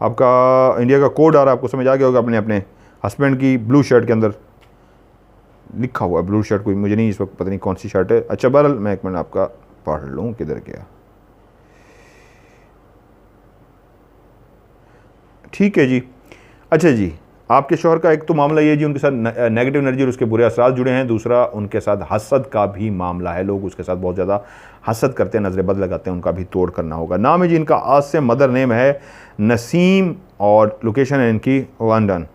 आपका इंडिया का कोड आ रहा है, आपको समझ आ गया होगा। अपने हस्बैंड की ब्लू शर्ट के अंदर लिखा हुआ है, ब्लू शर्ट कोई, मुझे नहीं इस वक्त पता नहीं कौन सी शर्ट है। अच्छा, बहरहाल मैं एक मिनट आपका पढ़ लूँ, किधर गया, ठीक है जी। अच्छा जी, आपके शौहर का एक तो मामला ये जी, उनके साथ नेगेटिव एनर्जी और उसके बुरे असरात जुड़े हैं। दूसरा, उनके साथ हसद का भी मामला है, लोग उसके साथ बहुत ज़्यादा हसद करते हैं, नज़र बद लगाते हैं, उनका भी तोड़ करना होगा। नाम है जी इनका आसिम, मदर नेम है नसीम और लोकेशन है इनकी लंदन।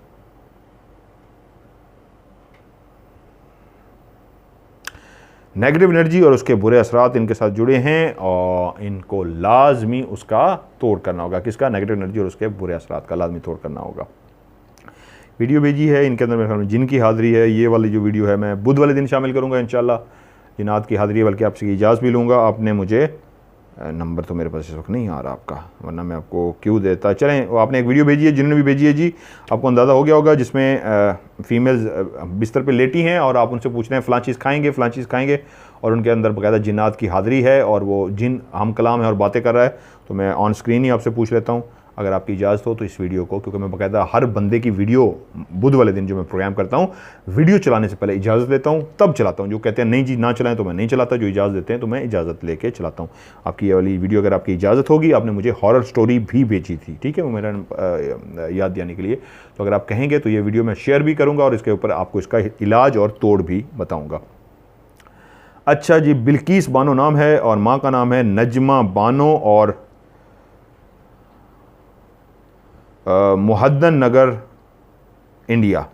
नेगेटिव एनर्जी और उसके बुरे असरात इनके साथ जुड़े हैं और इनको लाजमी उसका तोड़ करना होगा। किसका? नेगेटिव एनर्जी और उसके बुरे असरात का लाजमी तोड़ करना होगा। वीडियो भेजी है, इनके अंदर मेरे ख्याल में जिन की हाज़िरी है, ये वाली जो वीडियो है मैं बुध वाले दिन शामिल करूँगा इंशाल्लाह। जिन्नात की हाज़िरी है, बल्कि आपसे इजाज़त भी लूँगा। आपने मुझे नंबर तो मेरे पास इस वक्त नहीं आ रहा आपका, वरना मैं आपको क्यों देता। चलें, वो आपने एक वीडियो भेजी है, जिन्होंने भी भेजी है जी, आपको अंदाज़ा हो गया होगा, जिसमें फीमेल्स बिस्तर पे लेटी हैं और आप उनसे पूछ रहे हैं फ़लाँ चीज़ खाएंगे, फ़लाँ चीज़ खाएंगे, और उनके अंदर बाकायदा जिन्नात की हाज़िरी है और वो जिन हम कलाम है और बातें कर रहा है। तो मैं ऑन स्क्रीन ही आपसे पूछ लेता हूँ, अगर आपकी इजाज़त हो तो इस वीडियो को, क्योंकि मैं बाकायदा हर बंदे की वीडियो बुध वाले दिन जो मैं प्रोग्राम करता हूँ, वीडियो चलाने से पहले इजाज़त लेता हूँ, तब चलाता हूँ। जो कहते हैं नहीं जी ना चलाएं, तो मैं नहीं चलाता। जो इजाज़त देते हैं तो मैं इजाज़त लेके चलाता हूँ। आपकी ये वाली वीडियो, अगर आपकी इजाज़त होगी, आपने मुझे हॉरर स्टोरी भी भेजी थी, ठीक है, वो मेरा याद दिलाने के लिए, तो अगर आप कहेंगे तो ये वीडियो मैं शेयर भी करूँगा और इसके ऊपर आपको इसका इलाज और तोड़ भी बताऊँगा। अच्छा जी, बिल्किस बानो नाम है और माँ का नाम है नजमा बानो और मुहद्दन नगर, इंडिया,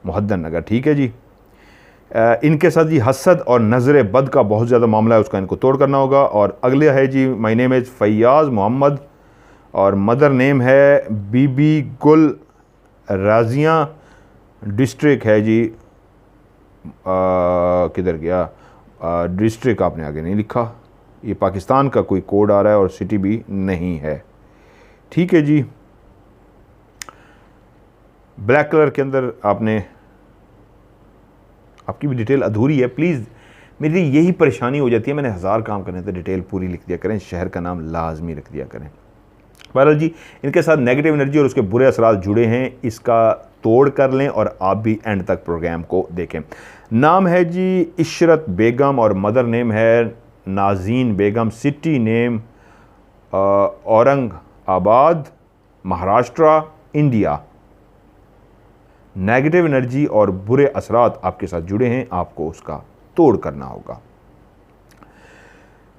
मुहद्दन नगर, ठीक है जी। इनके साथ जी हसद और नज़र बद का बहुत ज़्यादा मामला है, उसका इनको तोड़ करना होगा। और अगले है जी, my name is Faiyaz Mohammad और मदर नेम है बीबी गुल, राजिया डिस्ट्रिक्ट है जी, किधर गया डिस्ट्रिक्ट, आपने आगे नहीं लिखा, ये पाकिस्तान का कोई कोड आ रहा है और सिटी भी नहीं है, ठीक है जी। ब्लैक कलर के अंदर आपने आपकी भी डिटेल अधूरी है, प्लीज़। मेरी यही परेशानी हो जाती है, मैंने 1000 काम करने थे, डिटेल पूरी लिख दिया करें, शहर का नाम लाजमी रख दिया करें। बहरहाल जी, इनके साथ नेगेटिव एनर्जी और उसके बुरे असरात जुड़े हैं, इसका तोड़ कर लें और आप भी एंड तक प्रोग्राम को देखें। नाम है जी इशरत बेगम और मदर नेम है Nazneen Begum. City name Aurangabad, Maharashtra, India. Negative energy और बुरे असरात आपके साथ जुड़े हैं, आपको उसका तोड़ करना होगा।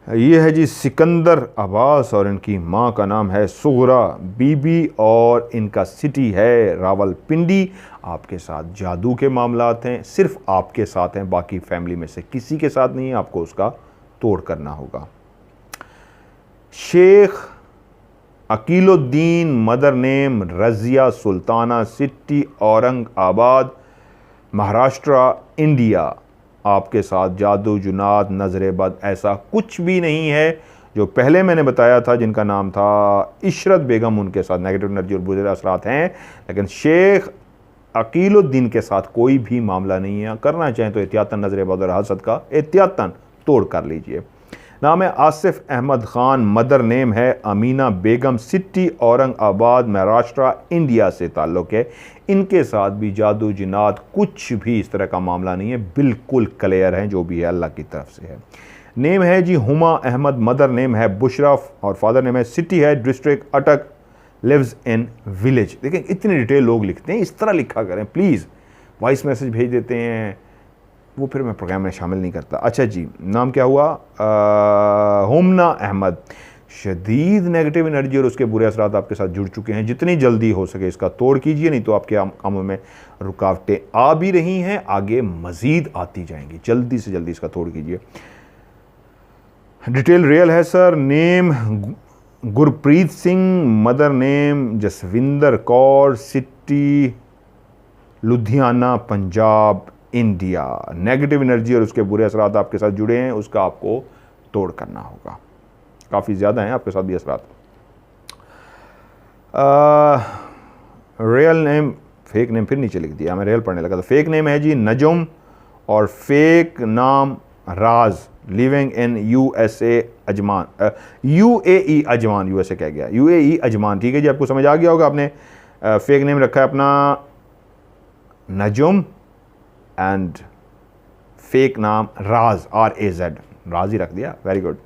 ये है जी सिकंदर अब्बास और इनकी माँ का नाम है सुगरा बीबी और इनका सिटी है रावलपिंडी। आपके साथ जादू के मामलात हैं, सिर्फ आपके साथ हैं, बाकी फैमिली में से किसी के साथ नहीं है, आपको उसका तोड़ करना होगा। Sheikh Aqeeluddin, mother name Razia Sultana, city Aurangabad, Maharashtra, India. आपके साथ जादू, जुनात, नजर बद ऐसा कुछ भी नहीं है। जो पहले मैंने बताया था जिनका नाम था इशरत बेगम, उनके साथ नेगेटिव एनर्जी और बुरे असरात हैं, लेकिन शेख अकीलुद्दीन के साथ कोई भी मामला नहीं है। करना चाहें तो एहतियातन नजर बद और हसद का एहतियातन तोड़ कर लीजिए। नाम है आसिफ अहमद खान, मदर नेम है अमीना बेगम, सिटी औरंगाबाद, महाराष्ट्र, इंडिया से ताल्लुक़ है। इनके साथ भी जादू, जिनात, कुछ भी इस तरह का मामला नहीं है, बिल्कुल क्लियर है, जो भी है अल्लाह की तरफ से है। नेम है जी हुमा अहमद, मदर नेम है बुशरा और फादर नेम है, सिटी है डिस्ट्रिक्ट अटक, लिव्स इन विलेज। देखें इतनी डिटेल लोग लिखते हैं, इस तरह लिखा करें प्लीज़। वॉइस मैसेज भेज देते हैं, वो फिर मैं प्रोग्राम में शामिल नहीं करता। अच्छा जी, नाम क्या हुआ? हुमना अहमद। शदीद नेगेटिव एनर्जी और उसके बुरे असरात आपके साथ जुड़ चुके हैं। जितनी जल्दी हो सके इसका तोड़ कीजिए, नहीं तो आपके कामों में रुकावटें आ भी रही हैं, आगे मज़ीद आती जाएंगी। जल्दी से जल्दी इसका तोड़ कीजिए। डिटेल रियल है sir. Name Gurpreet Singh, mother name Jaswinder Kaur, city Ludhiana, Punjab, India. Negative energy और उसके बुरे असरात आपके साथ जुड़े हैं, उसका आपको तोड़ करना होगा। काफ़ी ज़्यादा हैं आपके साथ भी असरात। रियल नेम, फेक नेम फिर नीचे लिख दिया, मैं रियल पढ़ने लगा था। फेक नेम है जी नजम और फेक नाम Raj, living in USA Ajman, UAE Ajman, USA कह गया, यूएई अजमान। ठीक है जी, आपको समझ आ गया होगा। आपने फेक नेम रखा है अपना नजम एंड फेक नाम राज, RAZ, राज ही रख दिया, वेरी गुड।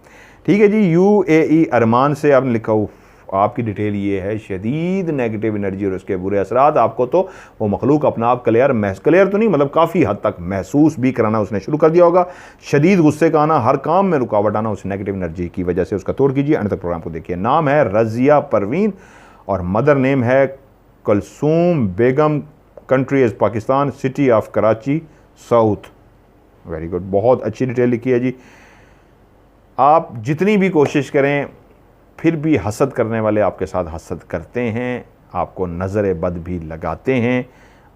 ठीक है जी, यूएई अरमान से आपने लिखा। आपकी डिटेल ये है, शदीद नेगेटिव एनर्जी और उसके बुरे असरात। आपको तो वो मखलूक अपना आप क्लियर तो नहीं, मतलब काफ़ी हद तक महसूस भी कराना उसने शुरू कर दिया होगा। शदीद गुस्से का आना, हर काम में रुकावट आना उस नेगेटिव एनर्जी की वजह से, उसका तोड़ कीजिए। अंत तक प्रोग्राम को देखिए। नाम है रज़िया परवीन और मदर नेम है Kulsoom Begum, country is Pakistan, city of Karachi, south. Very good, बहुत अच्छी डिटेल लिखी है जी। आप जितनी भी कोशिश करें फिर भी हसद करने वाले आपके साथ हसद करते हैं, आपको नज़र बद भी लगाते हैं।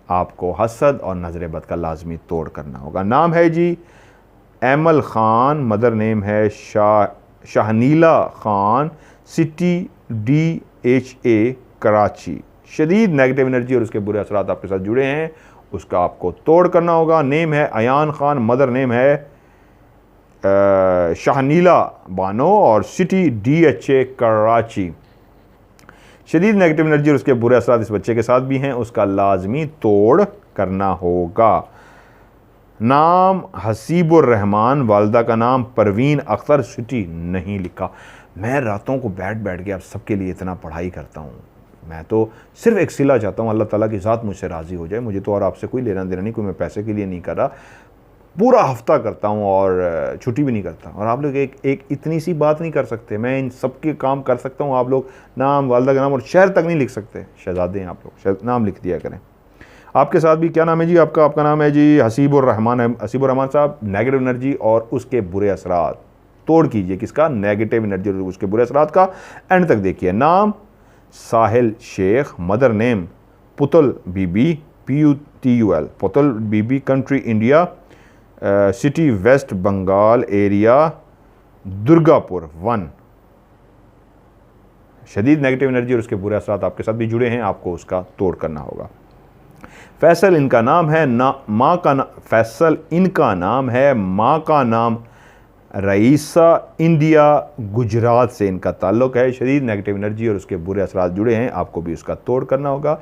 आपको हसद और नज़र बद का लाजमी तोड़ करना होगा। नाम है जी एमल ख़ान, मदर नेम है शाहनीला ख़ान, सिटी DHA कराची। शदीद नेगेटिव एनर्जी और उसके बुरे असरात आपके साथ जुड़े हैं, उसका आपको तोड़ करना होगा। नेम है अयान ख़ान, मदर नेम है शाहनीला बानो और सिटी DHA कराची। शदीद नेगेटिव एनर्जी और उसके बुरे असरात इस बच्चे के साथ भी हैं, उसका लाजमी तोड़ करना होगा। नाम हसीबुर रहमान, वालदा का नाम परवीन अख्तर, सिटी नहीं लिखा। मैं रातों को बैठ के आप सबके लिए इतना पढ़ाई करता हूँ, मैं तो सिर्फ एक सिला चाहता हूँ, अल्लाह ताला की ज़ात मुझसे राज़ी हो जाए। मुझे तो और आपसे कोई लेना देना नहीं, कोई मैं पैसे के लिए नहीं कर रहा। पूरा हफ्ता करता हूँ और छुट्टी भी नहीं करता। और आप लोग एक इतनी सी बात नहीं कर सकते, मैं इन सब के काम कर सकता हूँ। आप लोग नाम, वालदा का नाम और शहर तक नहीं लिख सकते। शहजादे हैं आप लोग, नाम लिख दिया करें। आपके साथ भी क्या नाम है जी आपका नाम है जी हसीबुर रहमान है। हसीबुर रहमान साहब, नेगेटिव एनर्जी और उसके बुरे असरात तोड़ कीजिए। किसका? नेगेटिव एनर्जी और उसके बुरे असरात का। एंड तक देखिए। नाम Sahil Sheikh, mother name Putul Bibi, PUTUL, Putul Bibi, country India, city west Bengal, area Durgapur 1। शदीद नेगेटिव एनर्जी और उसके बुरे असरात आपके साथ भी जुड़े हैं, आपको उसका तोड़ करना होगा। फैसल इनका नाम है, फैसल इनका नाम है, माँ का नाम रईसा, इंडिया गुजरात से इनका ताल्लुक़ है। शदीद नेगेटिव एनर्जी और उसके बुरे असरात जुड़े हैं, आपको भी उसका तोड़ करना होगा।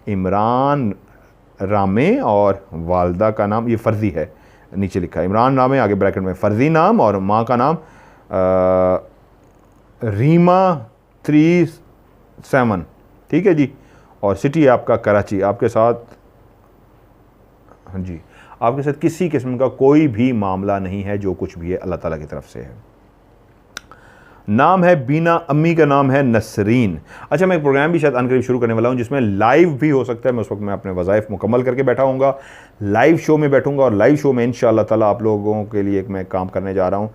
इमरान रामे और वालदा का नाम, ये फ़र्ज़ी है, नीचे लिखा है इमरान रामे, आगे ब्रैकेट में फ़र्ज़ी नाम, और माँ का नाम रीमा 37, ठीक है जी। और सिटी है आपका कराची। आपके साथ, हाँ जी, आपके साथ किसी किस्म का कोई भी मामला नहीं है, जो कुछ भी है अल्लाह ताला की तरफ से है। नाम है बीना, अम्मी का नाम है नसरीन। अच्छा, मैं एक प्रोग्राम भी शायद अनकरीब शुरू करने वाला हूँ जिसमें लाइव भी हो सकता है। मैं उस वक्त मैं अपने वज़ाइफ मुकम्मल करके बैठा हूँगा, लाइव शो में बैठूँगा, और लाइव शो में इंशाअल्लाह ताला आप लोगों के लिए एक मैं काम करने जा रहा हूँ।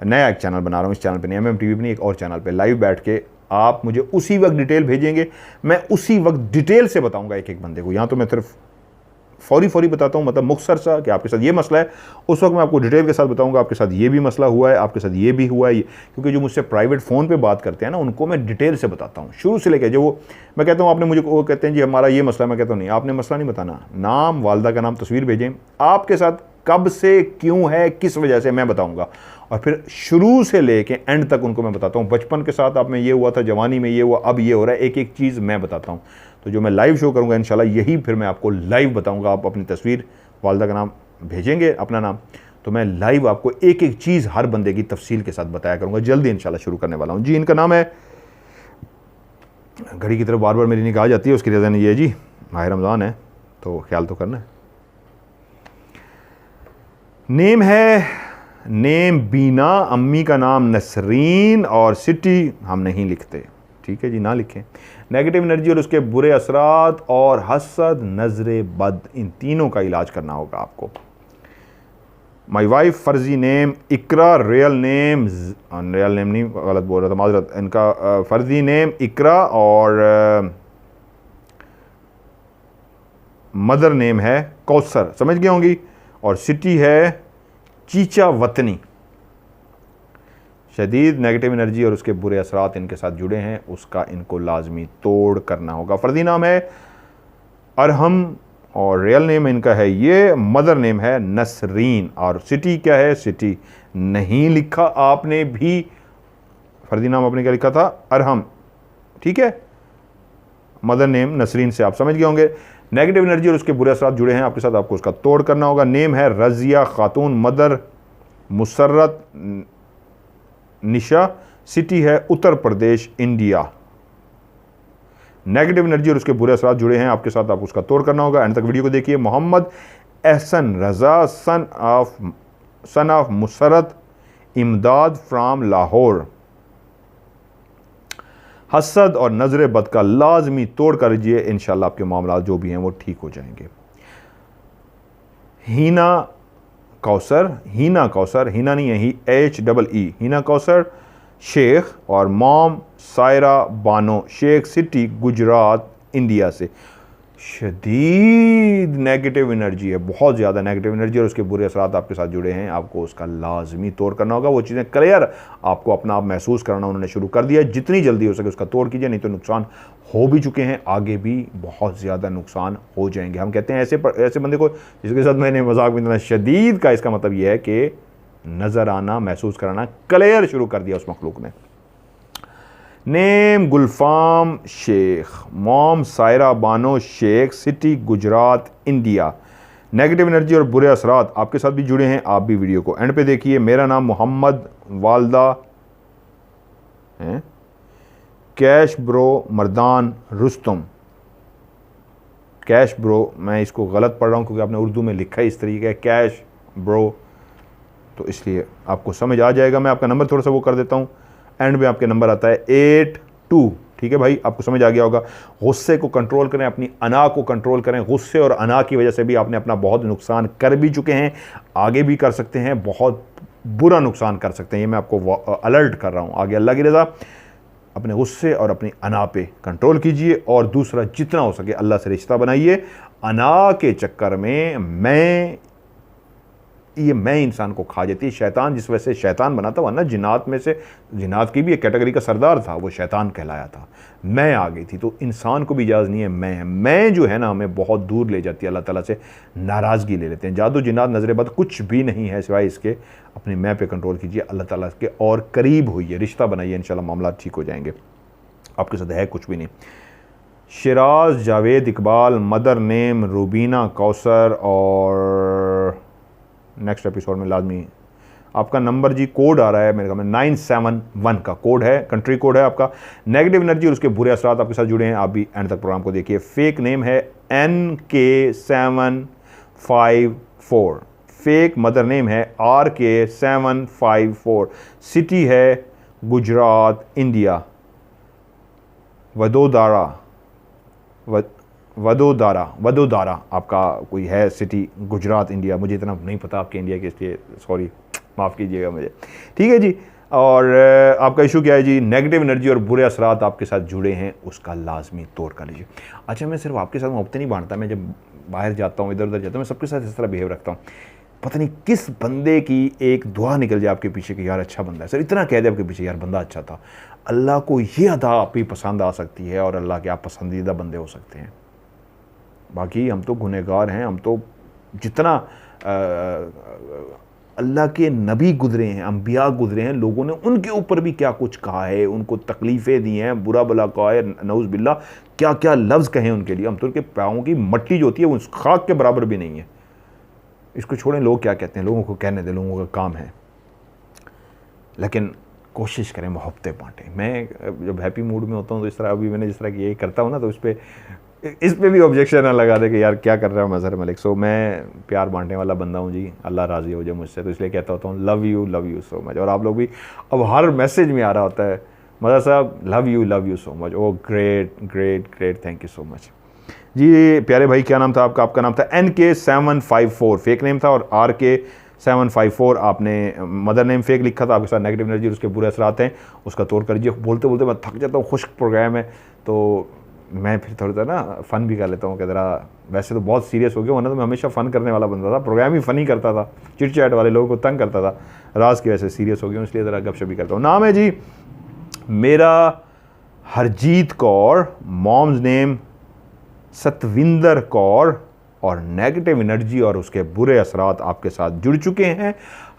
नया एक चैनल बना रहा हूँ, इस चैनल पे नहीं, MMTV पे नहीं, एक और चैनल पे लाइव बैठ के आप मुझे उसी वक्त डिटेल भेजेंगे, मैं उसी वक्त डिटेल से बताऊँगा एक एक बंदे को। यहाँ तो मैं सिर्फ फौरी बताता हूँ, मतलब मुख्तसर सा कि आपके साथ ये मसला है, उस वक्त मैं आपको डिटेल के साथ बताऊंगा आपके साथ ये भी मसला हुआ है, आपके साथ ये भी हुआ है। क्योंकि जो मुझसे प्राइवेट फ़ोन पे बात करते हैं ना, उनको मैं डिटेल से बताता हूँ शुरू से लेकर। जो वो मैं कहता हूँ आपने मुझे, वो कहते हैं जी हमारा ये मसला, मैं कहता हूँ नहीं, आपने मसला नहीं बताना, नाम, वालदा का नाम, तस्वीर भेजें, आपके साथ कब से, क्यों है, किस वजह से, मैं बताऊँगा। और फिर शुरू से लेके एंड तक उनको मैं बताता हूँ। बचपन के साथ आप में ये हुआ था, जवानी में ये हुआ, अब ये हो रहा है, एक एक चीज़ मैं बताता हूँ। तो जो मैं लाइव शो करूँगा इंशाल्लाह, यही फिर मैं आपको लाइव बताऊँगा। आप अपनी तस्वीर, वालदा का नाम भेजेंगे, अपना नाम, तो मैं लाइव आपको एक एक चीज़ हर बंदे की तफसील के साथ बताया करूँगा। जल्दी इंशाल्लाह शुरू करने वाला हूँ जी। इनका नाम है, घड़ी की तरफ बार बार मेरी निगाह जाती है, उसकी रीज़न ये है जी, माह रमज़ान है तो ख्याल तो करना है। नेम है, नेम बीना, अम्मी का नाम नसरीन, और सिटी हम नहीं लिखते, ठीक है जी, ना लिखें। नेगेटिव एनर्जी और उसके बुरे असरात और हसद, नज़र बद, इन तीनों का इलाज करना होगा आपको। माई वाइफ, फ़र्जी नेम इकरा, रियल नेम नहीं, गलत बोल रहा था, माजरत। इनका फ़र्जी नेम इकरा और मदर नेम है कौसर, समझ गए होंगी, और सिटी है चीचा वतनी। शदीद नेगेटिव एनर्जी और उसके बुरे असरात इनके साथ जुड़े हैं, उसका इनको लाजमी तोड़ करना होगा। फ़र्जी नाम है अरहम और रियल नेम इनका है ये, मदर नेम है नसरीन, और सिटी क्या है, सिटी नहीं लिखा आपने भी, फ़र्जी नाम आपने क्या लिखा था, अरहम, ठीक है, मदर नेम नसरीन से आप समझ गए होंगे। नेगेटिव एनर्जी और उसके बुरे असरात जुड़े हैं आपके साथ, आपको उसका तोड़ करना होगा। नेम है रज़िया खातून, मदर मुसर्रत निशा, सिटी है Uttar Pradesh, India. Negative energy और उसके बुरे असरात जुड़े हैं आपके साथ, आप उसका तोड़ करना होगा। एंड तक वीडियो को देखिए। मोहम्मद एहसन रज़ा, सन ऑफ मुसर्रत इमदाद फ्राम लाहौर। हसद और नज़र बद का लाजमी तोड़ कर लीजिए, इंशाल्लाह आपके मामला जो भी हैं वो ठीक हो जाएंगे। हीना कौसर, हीना नहीं है, HEE, हीना कौसर शेख, और mom Saira Bano Sheikh, city Gujarat, India से। शदीद नेगेटिव एनर्जी है, बहुत ज़्यादा नेगेटिव एनर्जी और उसके बुरे असरात आपके साथ जुड़े हैं, आपको उसका लाजमी तोड़ करना होगा। वो चीज़ें क्लियर आपको अपना आप महसूस करना उन्होंने शुरू कर दिया है, जितनी जल्दी हो सके उसका तोड़ कीजिए, नहीं तो नुकसान हो भी चुके हैं, आगे भी बहुत ज़्यादा नुकसान हो जाएंगे। हम कहते हैं ऐसे बंदे को जिसके साथ मैंने मजाक में इतना शदीद का, इसका मतलब यह है कि नज़र आना, महसूस कराना क्लियर शुरू कर दिया उस मखलूक ने। Name Gulfam Sheikh, mom Saira Bano Sheikh, city Gujarat, India. Negative energy और बुरे असरात आपके साथ भी जुड़े हैं, आप भी वीडियो को एंड पे देखिए। मेरा नाम मोहम्मद, वालदा है cash bro Mardan Rustam, cash bro, मैं इसको गलत पढ़ रहा हूँ क्योंकि आपने उर्दू में लिखा है इस तरीके का कैश ब्रो, तो इसलिए आपको समझ आ जाएगा। मैं आपका नंबर थोड़ा सा वो कर देता हूँ, एंड में आपके नंबर आता है 82, ठीक है भाई, आपको समझ आ गया होगा। गुस्से को कंट्रोल करें, अपनी अना को कंट्रोल करें। गुस्से और अना की वजह से भी आपने अपना बहुत नुकसान कर भी चुके हैं, आगे भी कर सकते हैं, बहुत बुरा नुकसान कर सकते हैं, ये मैं आपको अलर्ट कर रहा हूँ। आगे अल्लाह की रज़ा, अपने गुस्से और अपनी अना पे कंट्रोल कीजिए, और दूसरा जितना हो सके अल्लाह से रिश्ता बनाइए। अना के चक्कर में मैं ये मैं इंसान को खा जाती है। शैतान जिस वजह से शैतान बना था, वरना जिन्नात में से जिन्नात की भी एक कैटेगरी का सरदार था, वो शैतान कहलाया था। मैं आ गई थी, तो इंसान को भी इजाज़ नहीं है मैं जो है ना हमें बहुत दूर ले जाती है, अल्लाह ताला से नाराज़गी ले लेते हैं। जादू जिन्नात नजर बद कुछ भी नहीं है सिवाय इसके, अपने मैं पे कंट्रोल कीजिए, अल्लाह ताला के और करीब होइए, रिश्ता बनाइए, इंशाल्लाह मामला ठीक हो जाएंगे। आपके साथ है कुछ भी नहीं। शिराज जावेद इकबाल, मदर नेम रूबीना कौसर, और नेक्स्ट एपिसोड में लाजमी आपका नंबर जी कोड आ रहा है मेरे ख्याल में 971 का कोड है, कंट्री कोड है आपका। नेगेटिव एनर्जी और उसके बुरे असरात आपके साथ जुड़े हैं, आप भी एंड तक प्रोग्राम को देखिए। फेक नेम है NK754, फेक मदर नेम है RK754, सिटी है गुजरात इंडिया, वडोदरा आपका कोई है सिटी, गुजरात इंडिया। मुझे इतना नहीं पता आपके इंडिया के, इसलिए सॉरी, माफ़ कीजिएगा मुझे, ठीक है जी। और आपका इशू क्या है जी? नेगेटिव एनर्जी और बुरे असरात आपके साथ जुड़े हैं, उसका लाजमी तौर कर लीजिए। अच्छा, मैं सिर्फ आपके साथ मोहब्बत नहीं बांटता, मैं जब बाहर जाता हूँ, इधर उधर जाता हूँ, मैं सबके साथ इस तरह बिहेव रखता हूँ। पता नहीं किस बंदे की एक दुआ निकल जाए आपके पीछे कि यार अच्छा बंदा है, सर इतना कह दे आपके पीछे यार बंदा अच्छा था। अल्लाह को ये अदा आप ही पसंद आ सकती है और अल्लाह के आप पसंदीदा बंदे हो सकते हैं। बाकी हम तो गुनहगार हैं, हम तो जितना अल्लाह के नबी गुजरे हैं, अंबिया गुजरे हैं, लोगों ने उनके ऊपर भी क्या कुछ कहा है, उनको तकलीफ़ें दी हैं, बुरा भला कहा है, नऊज़ बिल्ला क्या क्या लफ्ज़ कहे उनके लिए। हम तो उनके पाँव की मट्टी जो होती है वो उस खाक के बराबर भी नहीं है। इसको छोड़ें, लोग क्या कहते हैं, लोगों को कहने दें, लोगों का काम है। लेकिन कोशिश करें मोहब्बतें बांटें। मैं जब हैप्पी मूड में होता हूँ तो इस तरह, अभी मैंने जिस तरह की ये करता हूँ ना, तो इस पे भी ऑब्जेक्शन ना लगा दे कि यार क्या कर रहा है मज़हर मलिक। सो मैं प्यार बांटने वाला बंदा हूँ जी, अल्लाह राज़ी हो जाए मुझसे, तो इसलिए कहता होता हूँ लव यू सो मच। और आप लोग भी, अब हर मैसेज में आ रहा होता है मज़हर साहब love you so much. Oh great great great, thank you so much ji. प्यारे भाई क्या नाम था आपका? आपका नाम था NK754, फेक नेम था, और RK754 आपने मदर नेम फेक लिखा था। आपके साथ नेगेटिव एनर्जी और उसके बुरे असरात हैं, उसका तौर करिए। बोलते बोलते मैं थक जाता हूँ, खुश्क प्रोग्राम है, तो मैं फिर थोड़ा सा ना फ़न भी कर लेता हूँ कि ज़रा, वैसे तो बहुत सीरियस हो गया, वरना तो मैं हमेशा फ़न करने वाला बंदा था, प्रोग्राम ही फ़नी करता था, चिट चैट वाले लोगों को तंग करता था। राज की वजह से सीरियस हो गया, इसलिए ज़रा गपशप भी करता हूँ। नाम है जी मेरा हरजीत कौर, मॉम्स नेम सतविंदर कौर, और नेगेटिव एनर्जी और उसके बुरे असरात आपके साथ जुड़ चुके हैं।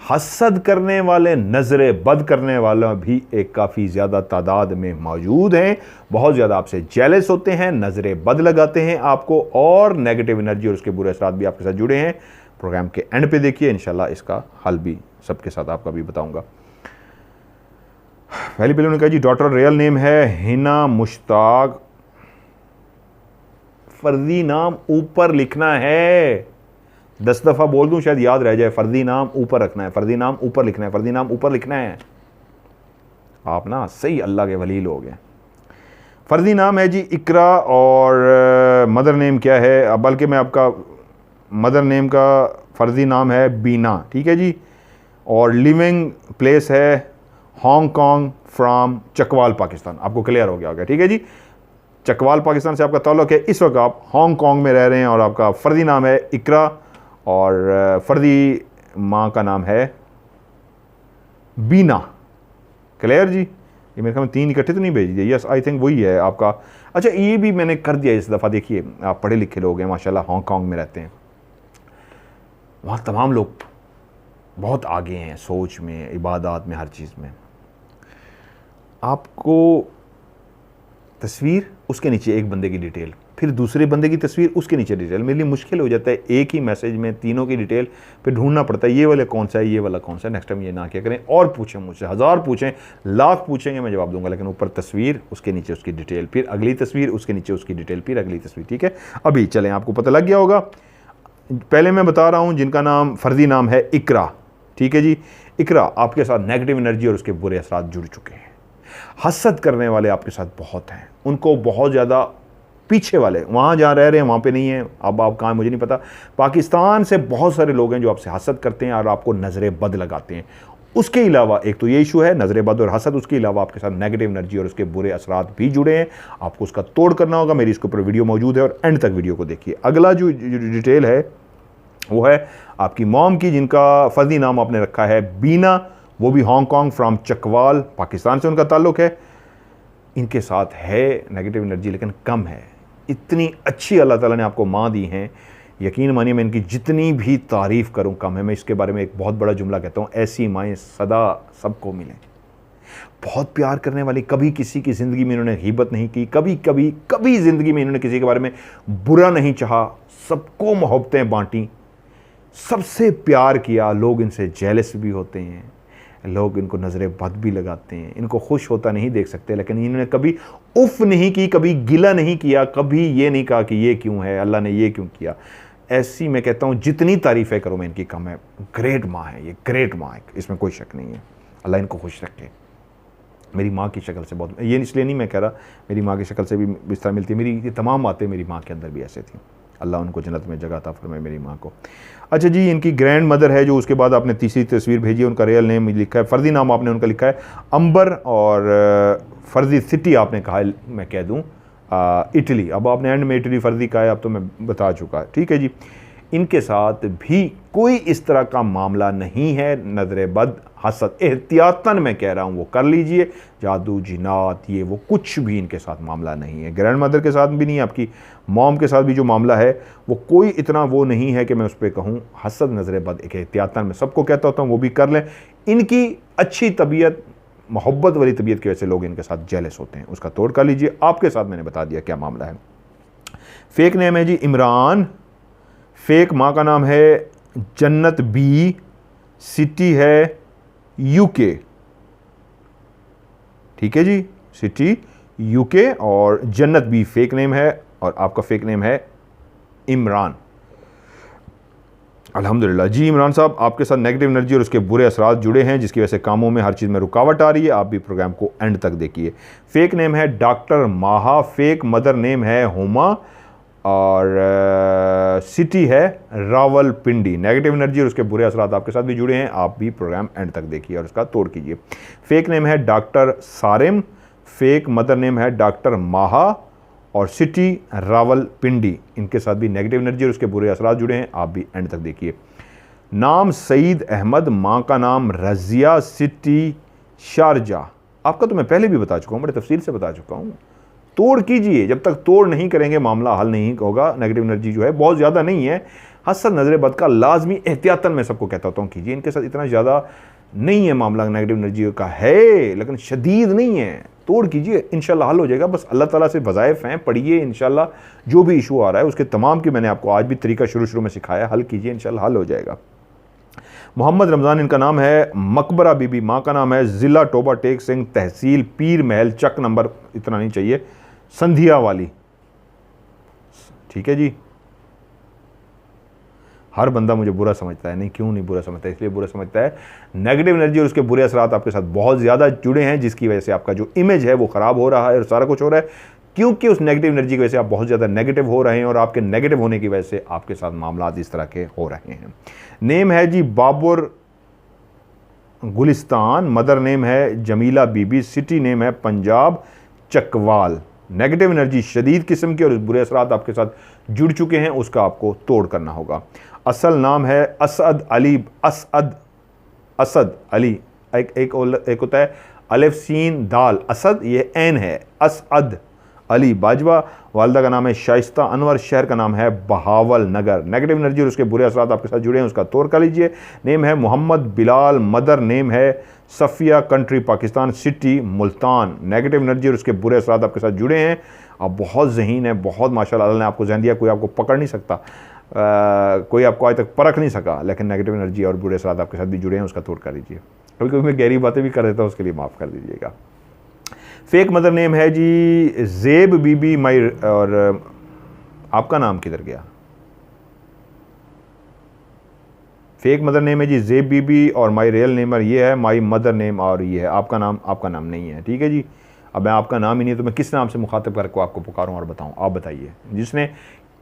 हसद करने वाले, नज़रे बद करने वाले भी एक काफ़ी ज़्यादा तादाद में मौजूद हैं, बहुत ज़्यादा आपसे जेलस होते हैं, नज़रे बद लगाते हैं आपको, और नेगेटिव एनर्जी और उसके बुरे असरात भी आपके साथ जुड़े हैं। प्रोग्राम के एंड पे देखिए, इंशाल्लाह इसका हल भी सबके साथ आपका भी बताऊँगा। पहले उन्होंने कहा जी डॉटर रियल नेम है हिना मुश्ताक, फर्जी नाम ऊपर लिखना है, 10 दफ़ा बोल दूं शायद याद रह जाए। फर्जी नाम ऊपर रखना है, फर्जी नाम ऊपर लिखना है, फर्जी नाम ऊपर लिखना है। आप ना सही अल्लाह के वली लोग हैं। फर्जी नाम है जी इकरा, और मदर नेम क्या है? बल्कि मैं आपका मदर नेम का फर्जी नाम है बीना, ठीक है जी। और लिविंग प्लेस है हांगकॉन्ग फ्राम चकवाल पाकिस्तान। आपको क्लियर हो गया होगा, ठीक है जी। चकवाल पाकिस्तान से आपका ताल्लुक़ है, इस वक्त आप हांगकॉन्ग में रह रहे हैं, और आपका फ़र्जी नाम है इकरा, और फ़र्जी माँ का नाम है बीना। क्लियर जी? ये मेरे ख्याल में 3 इकट्ठे तो नहीं भेज दिए। यस, आई थिंक वही है आपका। अच्छा, ये भी मैंने कर दिया इस दफ़ा। देखिए, आप पढ़े लिखे लोग हैं माशाल्लाह, हांगकॉन्ग में रहते हैं, वहाँ तमाम लोग बहुत आगे हैं सोच में, इबादत में, हर चीज़ में। आपको तस्वीर, उसके नीचे एक बंदे की डिटेल, फिर दूसरे बंदे की तस्वीर, उसके नीचे डिटेल। मेरे लिए मुश्किल हो जाता है एक ही मैसेज में तीनों की डिटेल, फिर ढूंढना पड़ता है ये वाला कौन सा है, ये वाला कौन सा है। नेक्स्ट टाइम ये ना क्या करें, और पूछें मुझसे, 1000 पूछें, लाख पूछेंगे, मैं जवाब दूंगा, लेकिन ऊपर तस्वीर, उसके नीचे उसकी डिटेल, फिर अगली तस्वीर, उसके नीचे उसकी डिटेल, फिर अगली तस्वीर, ठीक है। अभी चलें, आपको पता लग गया होगा। पहले मैं बता रहा हूँ जिनका नाम फर्जी नाम है इकरा, ठीक है जी। इकरा, आपके साथ नेगेटिव एनर्जी और उसके बुरे असरात जुड़ चुके हैं। हसद करने वाले आपके साथ बहुत हैं, उनको बहुत ज़्यादा पीछे वाले, वहाँ जहाँ रह रहे हैं वहाँ पे नहीं है, अब आप कहाँ मुझे नहीं पता। पाकिस्तान से बहुत सारे लोग हैं जो आपसे हसद करते हैं और आपको नज़रे बद लगाते हैं। उसके अलावा एक तो ये इशू है नज़रे बद और हसद, उसके अलावा आपके साथ नेगेटिव एनर्जी और उसके बुरे असरात भी जुड़े हैं। आपको उसका तोड़ करना होगा। मेरी इसके ऊपर वीडियो मौजूद है और एंड तक वीडियो को देखिए। अगला जो डिटेल है वो है आपकी मॉम की, जिनका फर्जी नाम आपने रखा है बीना, वो भी हांगकांग फ्रॉम चकवाल, पाकिस्तान से उनका ताल्लुक़ है। इनके साथ है नेगेटिव एनर्जी लेकिन कम है। इतनी अच्छी अल्लाह ताला ने आपको माँ दी हैं, यकीन मानिए मैं इनकी जितनी भी तारीफ़ करूं कम है। मैं इसके बारे में एक बहुत बड़ा जुमला कहता हूं, ऐसी माएँ सदा सबको मिलें। बहुत प्यार करने वाली, कभी किसी की ज़िंदगी में इन्होंने ग़ीबत नहीं की, कभी ज़िंदगी में इन्होंने किसी के बारे में बुरा नहीं चाहा, सबको मोहब्बतें बांटी, सबसे प्यार किया। लोग इनसे जेलस भी होते हैं, लोग इनको नज़रें बद भी लगाते हैं, इनको खुश होता नहीं देख सकते, लेकिन इन्होंने कभी उफ नहीं की, कभी गिला नहीं किया, कभी ये नहीं कहा कि ये क्यों है, अल्लाह ने ये क्यों किया। ऐसी मैं कहता हूँ जितनी तारीफ़ें करूँ मैं इनकी कम है। ग्रेट माँ है ये, ग्रेट माँ है, इसमें कोई शक नहीं है। अल्लाह इनको खुश रखे। मेरी माँ की शक्ल से बहुत, ये इसलिए नहीं मैं कह रहा, मेरी माँ की शक्ल से भी इस तरह मिलती है। मेरी ये तमाम बातें मेरी माँ के अंदर भी ऐसे थी। अल्लाह उनको जन्नत में जगह अता फरमाए मेरी माँ को। अच्छा जी, इनकी ग्रैंड मदर है जो, उसके बाद आपने तीसरी तस्वीर भेजी है, उनका रियल नेम लिखा है, फ़र्जी नाम आपने उनका लिखा है अंबर, और फ़र्जी सिटी आपने कहा है, मैं कह दूँ इटली। अब आपने एंड में इटली फ़र्जी कहा है, अब तो मैं बता चुका है, ठीक है जी। इनके साथ भी कोई इस तरह का मामला नहीं है, नज़र बद, हसद, एहतियातन मैं कह रहा हूँ वो कर लीजिए, जादू जिनात ये वो कुछ भी इनके साथ मामला नहीं है। ग्रैंड मदर के साथ भी नहीं, आपकी मॉम के साथ भी जो मामला है वो कोई इतना वो नहीं है कि मैं उस पर कहूँ हसद, नज़र बद, एक एहतियातन मैं सबको कहता होता हूँ वो भी कर लें। इनकी अच्छी तबीयत, मोहब्बत वाली तबीयत की वजह से लोग इनके साथ जेलस होते हैं, उसका तोड़ कर लीजिए। आपके साथ मैंने बता दिया क्या मामला है। फेक नेम है जी इमरान, फेक माँ का नाम है जन्नत बी, सिटी है यूके, ठीक है जी, सिटी यूके, और जन्नत बी फेक नेम है, और आपका फेक नेम है इमरान। अल्हम्दुलिल्लाह जी। इमरान साहब, आपके साथ नेगेटिव एनर्जी और उसके बुरे असरात जुड़े हैं, जिसकी वजह से कामों में हर चीज़ में रुकावट आ रही है। आप भी प्रोग्राम को एंड तक देखिए। फेक नेम है डॉक्टर माहा, फेक मदर नेम है हुमा, और सिटी है रावलपिंडी। नेगेटिव एनर्जी और उसके बुरे असरात आपके साथ भी जुड़े हैं, आप भी प्रोग्राम एंड तक देखिए और उसका तोड़ कीजिए। फेक नेम है doctor Sarim, fake mother name है डॉक्टर माहा, और सिटी रावलपिंडी। इनके साथ भी नेगेटिव एनर्जी और उसके बुरे असरात जुड़े हैं, आप भी एंड तक देखिए। नाम सईद अहमद, माँ का नाम रज़िया, सिटी शारजा। आपका तो मैं पहले भी बता चुका हूँ, बड़े तफसील से बता चुका हूँ। तोड़ कीजिए, जब तक तोड़ नहीं करेंगे मामला हल नहीं होगा। नेगेटिव एनर्जी जो है बहुत ज़्यादा नहीं है, हसद, नज़र बद का लाजमी एहतियातन मैं सबको कहता हूँ कीजिए। इनके साथ इतना ज़्यादा नहीं है मामला, नेगेटिव एनर्जी का है लेकिन शदीद नहीं है। तोड़ कीजिए, इंशाल्लाह हल हो जाएगा। बस अल्लाह ताला से वज़ाइफ हैं, पढ़िए, इंशाल्लाह जो भी इशू आ रहा है उसके तमाम की मैंने आपको आज भी तरीका शुरू में सिखाया, हल कीजिए, इंशाल्लाह हल हो जाएगा। मोहम्मद रमज़ान इनका नाम है, मकबरा बीबी माँ का नाम है, ज़िला टोबा टेक सिंह, तहसील पीर महल, चक नंबर इतना नहीं चाहिए, संधिया वाली, ठीक है जी। हर बंदा मुझे बुरा समझता है, नहीं क्यों नहीं बुरा समझता है, इसलिए बुरा समझता है नेगेटिव एनर्जी और उसके बुरे असरात आपके साथ बहुत ज़्यादा जुड़े हैं, जिसकी वजह से आपका जो इमेज है वो ख़राब हो रहा है और सारा कुछ हो रहा है, क्योंकि उस नेगेटिव एनर्जी की वजह से आप बहुत ज़्यादा नेगेटिव हो रहे हैं, और आपके नेगेटिव होने की वजह से आपके साथ मामला इस तरह के हो रहे हैं। नेम है जी बाबर गुलिस्तान, मदर नेम है जमीला बीबी, सिटी नेम है पंजाब चकवाल। नेगेटिव एनर्जी शदीद किस्म की और बुरे असरात आपके साथ जुड़ चुके हैं, उसका आपको तोड़ करना होगा। असल नाम है असद अली, असद अली, एक होता है अलिफ सीन दाल, असद, ये एन है, असद अली बाजवा। वालदा का नाम है शाइस्ता अनवर, शहर का नाम है बहावल नगर। नेगेटिव एनर्जी और उसके बुरे असरात आपके साथ जुड़े हैं, उसका तोड़ कर लीजिए। नेम है मोहम्मद बिलाल, मदर नेम है Safiya, country Pakistan, city Multan. Negative energy और उसके बुरे असरात आपके साथ जुड़े हैं। आप बहुत ज़हीन है, बहुत माशाल्लाह, अल्लाह ने आपको ज़हन दिया, कोई आपको पकड़ नहीं सकता, कोई आपको आज तक परख नहीं सका, लेकिन नेगेटिव एनर्जी और बुरे असरात आपके साथ भी जुड़े हैं, उसका तोड़ कर लीजिए। कभी कभी मैं गहरी बातें भी कर देता हूँ, उसके लिए माफ़ कर दीजिएगा। फेक मदर नेम है जी ज़ेब बीबी माई, और आपका नाम किधर गया? फेक मदर नेम है जी ज़ेब बीबी, और माई रियल नेम ये है माई मदर नेम, और ये है आपका नाम नहीं है, ठीक है जी। अब मैं आपका नाम ही नहीं तो मैं किस नाम से मुखातिब करके आपको पुकारूँ और बताऊँ? आप बताइए। जिसने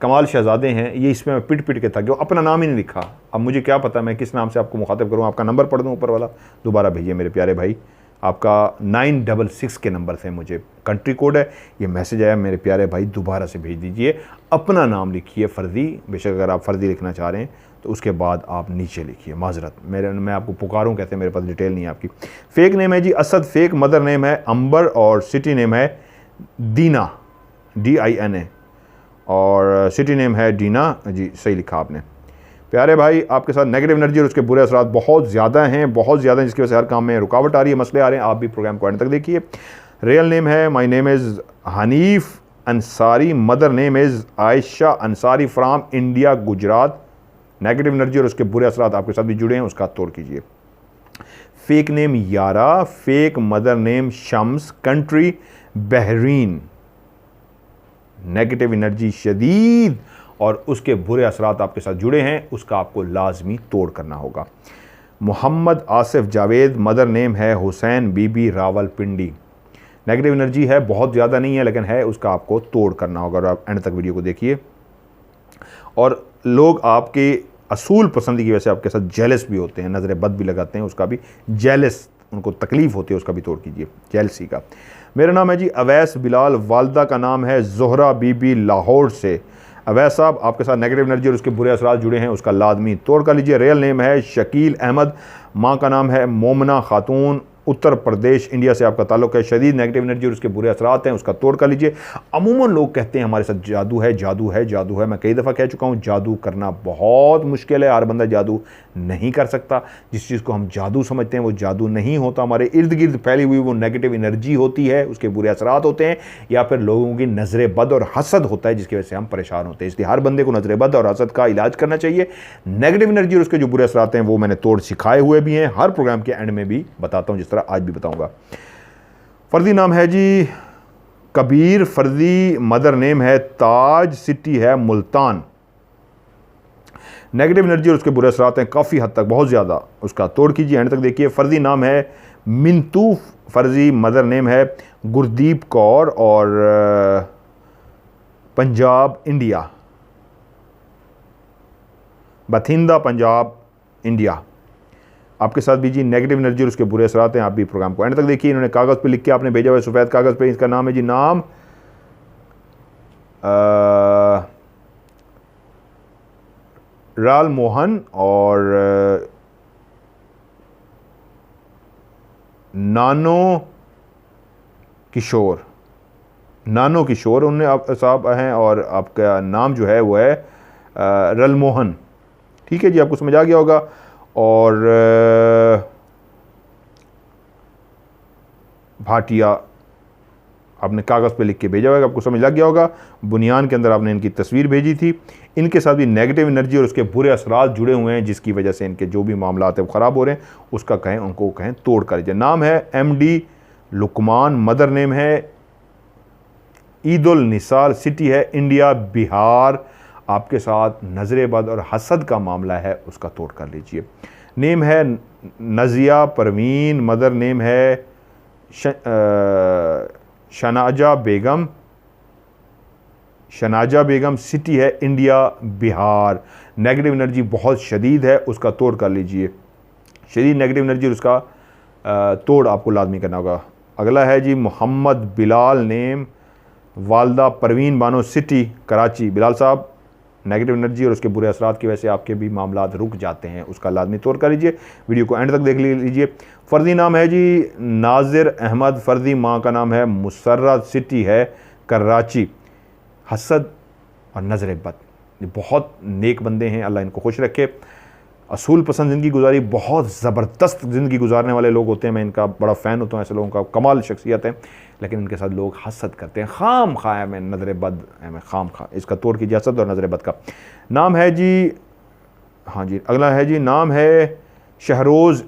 कमाल शहजादे हैं, ये इसमें मैं पिट के था कि वो अपना नाम ही नहीं लिखा। अब मुझे क्या पता मैं किस नाम से आपको मुखातिब करूँ? आपका नंबर पढ़ दूँ ऊपर वाला, दोबारा भेजिए मेरे प्यारे भाई, आपका 966 के नंबर से मुझे कंट्री कोड है, ये मैसेज आया मेरे प्यारे भाई, दोबारा से भेज दीजिए, अपना नाम लिखिए फ़र्दी, बेशक अगर आप फ़र्दी लिखना चाह रहे हैं तो उसके बाद आप नीचे लिखिए, माजरत मैं आपको पुकारूँ कहते हैं, मेरे पास डिटेल नहीं है आपकी। फेक नेम है जी असद, फेक मदर नेम है अंबर और सिटी नेम है दीना, DINA, और सिटी नेम है डीना जी, सही लिखा आपने। प्यारे भाई आपके साथ नेगेटिव एनर्जी और उसके बुरे असरात बहुत ज़्यादा हैं, बहुत ज़्यादा हैं, जिसकी वजह से हर काम में रुकावट आ रही है, मसले आ रहे हैं। आप भी प्रोग्राम को एंड तक देखिए। रियल नेम है my name is Hanif Ansari, mother name is Ayesha Ansari from India Gujarat. Negative energy और उसके बुरे असरात आपके साथ भी जुड़े हैं, उसका तोड़ कीजिए। फेक नेम यारा, fake mother name Shams, country Bahrain. Negative energy शदीद और उसके बुरे असरात आपके साथ जुड़े हैं, उसका आपको लाजमी तोड़ करना होगा। मोहम्मद आसिफ जावेद, मदर नेम है हुसैन बीबी रावलपिंडी। नेगेटिव एनर्जी है, बहुत ज़्यादा नहीं है लेकिन है, उसका आपको तोड़ करना होगा। और आप एंड तक वीडियो को देखिए। और लोग आपके असूल पसंदी की वजह से आपके साथ जेलस भी होते हैं, नज़र बद भी लगाते हैं, उसका भी जेलस, उनको तकलीफ़ होती है, उसका भी तोड़ कीजिए, जेलसी का। मेरा नाम है जी अवैस बिलाल, वालदा का नाम है ज़ोहरा बीबी लाहौर से। अवैस साहब आपके साथ नेगेटिव एनर्जी और उसके बुरे असरात जुड़े हैं, उसका लाजमी तोड़ कर लीजिए। रियल नेम है शकील अहमद, माँ का नाम है मोमना खातून, उत्तर प्रदेश इंडिया से आपका ताल्लुक है। शदीद नेगेटिव एनर्जी और उसके बुरे असरात हैं, उसका तोड़ कर लीजिए। अमूमन लोग कहते हैं हमारे साथ जादू है, जादू है, जादू है। मैं कई दफ़ा कह चुका हूँ, जादू करना बहुत मुश्किल है, हर बंदा जादू नहीं कर सकता। जिस चीज़ को हम जादू समझते हैं वो जादू नहीं होता, हमारे इर्द गिर्द फैली हुई वो नेगेटिव एनर्जी होती है, उसके बुरे असरात होते हैं, या फिर लोगों की नज़र बद और हसद होता है जिसकी वजह से हम परेशान होते हैं। इसलिए हर बंदे को नज़र बद और हसद का इलाज करना चाहिए। नेगेटिव एनर्जी और उसके जो बुरे असरात हैं वो मैंने तोड़ सिखाए हुए भी हैं, हर प्रोग्राम के एंड में भी बताता हूँ, जिस तरह आज भी बताऊँगा। फर्दी नाम है जी कबीर फर्दी, मदर नेम है ताज, सिटी है मुल्तान। नेगेटिव एनर्जी और उसके बुरे असरात हैं काफ़ी हद तक, बहुत ज़्यादा, उसका तोड़ कीजिए, एंड तक देखिए। फर्दी नाम है मिंतू फर्जी, मदर नेम है गुरदीप कौर और पंजाब इंडिया, बथिंदा पंजाब इंडिया। आपके साथ भी जी नेगेटिव एनर्जी और उसके बुरे असरात हैं, आप भी प्रोग्राम को एंड तक देखिए। इन्होंने कागज़ पे लिख के आपने भेजा हुआ है, सफ़ेद कागज़ पे। इसका नाम है जी नाम राल मोहन और नानो किशोर, नानो किशोर उन्हें आप साहब हैं, और आपका नाम जो है वो है रल मोहन। ठीक है जी, आपको समझ आ गया होगा। और भाटिया आपने कागज़ पे लिख के भेजा होगा, आपको समझ लग गया होगा। बुनियान के अंदर आपने इनकी तस्वीर भेजी थी। इनके साथ भी नेगेटिव एनर्जी और उसके बुरे असरात जुड़े हुए हैं, जिसकी वजह से इनके जो भी मामला हैं वो ख़राब हो रहे हैं, उसका कहें, उनको कहें तोड़ कर लीजिए। नाम है MD लुकमान, मदर नेम है ईदुल निसार, सिटी है इंडिया बिहार। आपके साथ नज़र बद और हसद का मामला है, उसका तोड़ कर लीजिए। नेम है नज़िया परवीन, मदर नेम है शनाजा बेगम, शनाजा बेगम, सिटी है इंडिया बिहार। नेगेटिव एनर्जी बहुत शदीद है, उसका तोड़ कर लीजिए। शदीद नेगेटिव एनर्जी, उसका तोड़ आपको लाजमी करना होगा। अगला है जी मोहम्मद बिलाल नेम, वालदा परवीन बानो, सिटी कराची। बिलाल साहब नेगेटिव एनर्जी और उसके बुरे असरात की वजह से आपके भी मामला रुक जाते हैं, उसका लाजमी तौर कर लीजिए। वीडियो को एंड तक देख लीजिए। फ़र्दी नाम है जी नाजिर अहमद फ़र्दी, माँ का नाम है मुसर्रत, सिटी है कराची। हसद और नज़र बद, ये बहुत नेक बंदे हैं, अल्लाह इनको खुश रखे। असूल पसंद ज़िंदगी गुजारी, बहुत ज़बरदस्त ज़िंदगी गुजारने वाले लोग होते हैं, मैं इनका बड़ा फ़ैन होता हूँ, ऐसे लोगों का कमाल शख्सियत है। लेकिन इनके साथ लोग हसद करते हैं, खाम खा है, मैं नज़र बद है, मैं खाम खा, इसका तोड़ कीजिए हसद और नज़र बद का। नाम है जी, हाँ जी, अगला है जी नाम है शहरोज़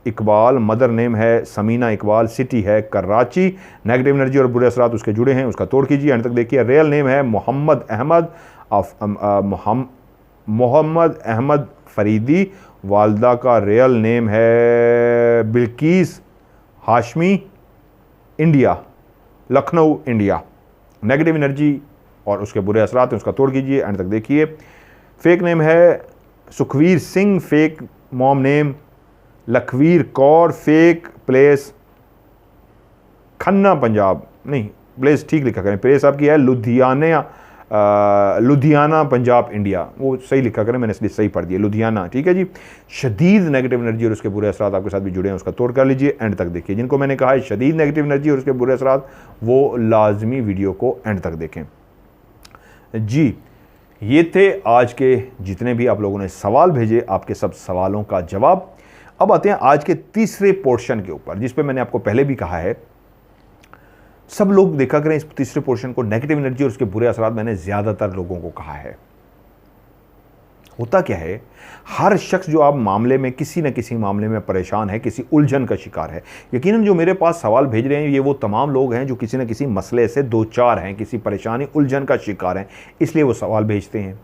इकबाल, मदर नेम है समीना इकबाल, सिटी है कराची। नेगेटिव एनर्जी और बुरे असरात उसके जुड़े हैं, उसका तोड़ कीजिए, एंड तक देखिए। रियल नेम है मोहम्मद अहमद मोहम्मद अहमद फरीदी, वालदा का रियल नेम है Bilkis Hashmi, India Lucknow India. Negative energy और उसके बुरे असरात हैं, उसका तोड़ कीजिए, एंड तक देखिए। फेक नेम है Sukhvir Singh, fake mom name Lakhvir Kaur, fake place Khanna Punjab नहीं, प्लेस ठीक लिखा करें, प्लेस आपकी है लुधियाना पंजाब इंडिया, वो सही लिखा करें, मैंने इसलिए सही पढ़ दिया लुधियाना, ठीक है जी। शदीद नेगेटिव एनर्जी और उसके बुरे असरात आपके साथ भी जुड़े हैं, उसका तोड़ कर लीजिए, एंड तक देखिए। जिनको मैंने कहा है शदीद नेगेटिव एनर्जी और उसके बुरे असरात, वो लाजमी वीडियो को एंड तक देखें जी। ये थे आज के जितने भी आप लोगों ने सवाल भेजे, आपके सब सवालों का जवाब। अब आते हैं आज के तीसरे पोर्शन के ऊपर, जिस पे मैंने आपको पहले भी कहा है सब लोग देखा करें इस तीसरे पोर्शन को, नेगेटिव एनर्जी और उसके बुरे असरात। मैंने ज्यादातर लोगों को कहा है, होता क्या है, हर शख्स जो आप मामले में किसी न किसी मामले में परेशान है, किसी उलझन का शिकार है। यकीनन जो मेरे पास सवाल भेज रहे हैं ये वो तमाम लोग हैं जो किसी न किसी मसले से दो चार हैं, किसी परेशानी उलझन का शिकार हैं, इसलिए वो सवाल भेजते हैं।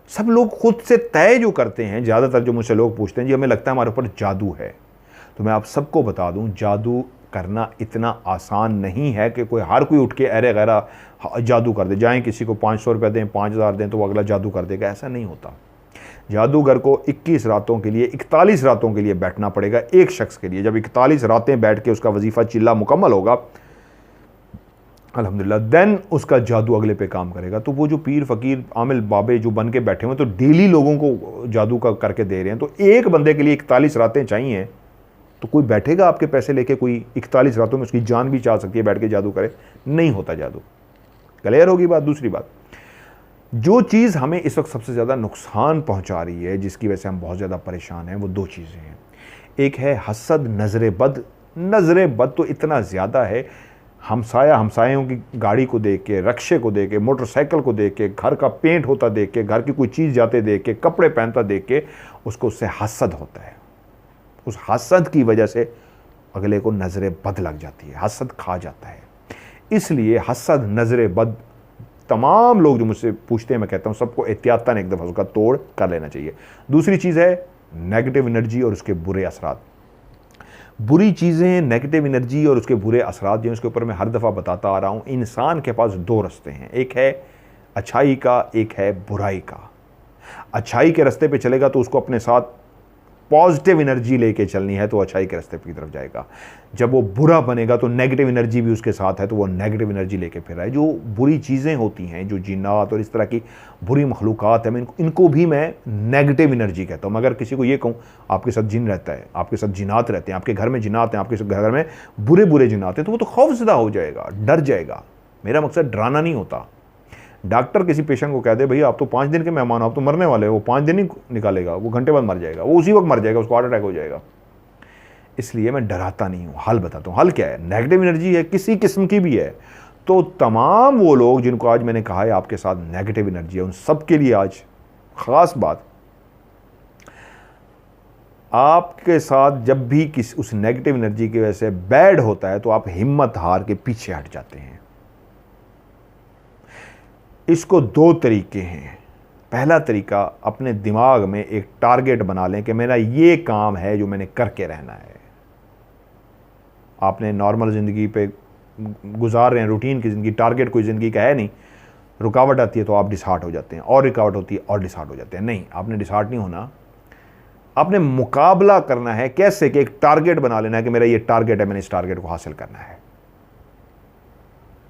सब लोग खुद से तय जो करते हैं, ज़्यादातर जो मुझसे लोग पूछते हैं जी हमें लगता है हमारे ऊपर जादू है, तो मैं आप सबको बता दूं जादू करना इतना आसान नहीं है कि हर कोई उठ के अरे गैरा जादू कर दे। जाएं किसी को 500 रुपये दें, 5000 दें तो वो अगला जादू कर देगा, ऐसा नहीं होता। जादूगर को 21 रातों के लिए, 41 रातों के लिए बैठना पड़ेगा एक शख्स के लिए। जब 41 रातें बैठ के उसका वजीफा चिल्ला मुकम्मल होगा अल्हम्दुलिल्लाह, देन उसका जादू अगले पे काम करेगा। तो वो जो पीर फकीर आमिल बाबे जो बन के बैठे हुए तो डेली लोगों को जादू का करके दे रहे हैं, तो एक बंदे के लिए 41 रातें चाहिए, तो कोई बैठेगा आपके पैसे लेके, कोई 41 रातों में उसकी जान भी चाह सकती है बैठ के जादू करे, नहीं होता जादू। क्लियर होगी बात। दूसरी बात, जो चीज़ हमें इस वक्त सबसे ज़्यादा नुकसान पहुंचा रही है, जिसकी वजह से हम बहुत ज़्यादा परेशान हैं, वो दो चीज़ें हैं। एक है हसद, नज़र बद। नज़र बद तो इतना ज़्यादा है, हमसायों की गाड़ी को देख के, रक्शे को देख के, मोटरसाइकिल को देख के, घर का पेंट होता देख के, घर की कोई चीज़ जाते देख के, कपड़े पहनता देख के उसको उससे हसद होता है। उस हसद की वजह से अगले को नज़र बद लग जाती है, हसद खा जाता है। इसलिए हसद, नज़र बद, तमाम लोग जो मुझसे पूछते हैं मैं कहता हूँ सबको एहतियातन एक दफ़ा उसका तोड़ कर लेना चाहिए। दूसरी चीज़ है नेगेटिव एनर्जी और उसके बुरे असरात। बुरी चीज़ें, नेगेटिव एनर्जी और उसके बुरे असरात जो उसके ऊपर मैं हर दफ़ा बताता आ रहा हूँ। इंसान के पास दो रास्ते हैं, एक है अच्छाई का, एक है बुराई का। अच्छाई के रास्ते पे चलेगा तो उसको अपने साथ पॉजिटिव एनर्जी लेके चलनी है, तो अच्छाई के रास्ते की तरफ जाएगा। जब वो बुरा बनेगा तो नेगेटिव एनर्जी भी उसके साथ है, तो वो नेगेटिव एनर्जी लेके फिर रहा है। जो बुरी चीज़ें होती हैं, जो जिन्नात और इस तरह की बुरी मखलूक़ात है, मैं इनको भी मैं नेगेटिव एनर्जी कहता हूँ। अगर किसी को ये कहूँ आपके साथ जिन रहता है, आपके साथ जिनात रहते हैं, आपके घर में जिनात हैं, आपके घर में बुरे बुरे जिनात हैं, तो वो तो खौफज़दा हो जाएगा, डर जाएगा। मेरा मकसद डराना नहीं होता। डॉक्टर किसी पेशेंट को कह दे भैया आप तो 5 दिन के मेहमान हो, आप तो मरने वाले हो, वो 5 दिन ही निकालेगा, वो घंटे बाद मर जाएगा, वो उसी वक्त मर जाएगा, उसको हार्ट अटैक हो जाएगा। इसलिए मैं डराता नहीं हूँ, हल बताता हूँ। हल क्या है? नेगेटिव एनर्जी है, किसी किस्म की भी है, तो तमाम वो लोग जिनको आज मैंने कहा है आपके साथ नेगेटिव एनर्जी है, उन सब के लिए आज ख़ास बात, आपके साथ जब भी किसी उस नेगेटिव एनर्जी की वजह से बैड होता है तो आप हिम्मत हार के पीछे हट जाते हैं। इसको दो तरीके हैं। पहला तरीका, अपने दिमाग में एक टारगेट बना लें कि मेरा ये काम है जो मैंने करके रहना है। आपने नॉर्मल ज़िंदगी पे गुजार रहे हैं, रूटीन की ज़िंदगी, टारगेट कोई ज़िंदगी का है नहीं। रुकावट आती है तो आप डिसहार्ट हो जाते हैं, और रुकावट होती है और डिसहार्ट हो जाते हैं। नहीं, आपने डिसहार्ट नहीं होना, आपने मुकाबला करना है। कैसे? कि एक टारगेट बना लेना है कि मेरा ये टारगेट है, मैंने इस टारगेट को हासिल करना है।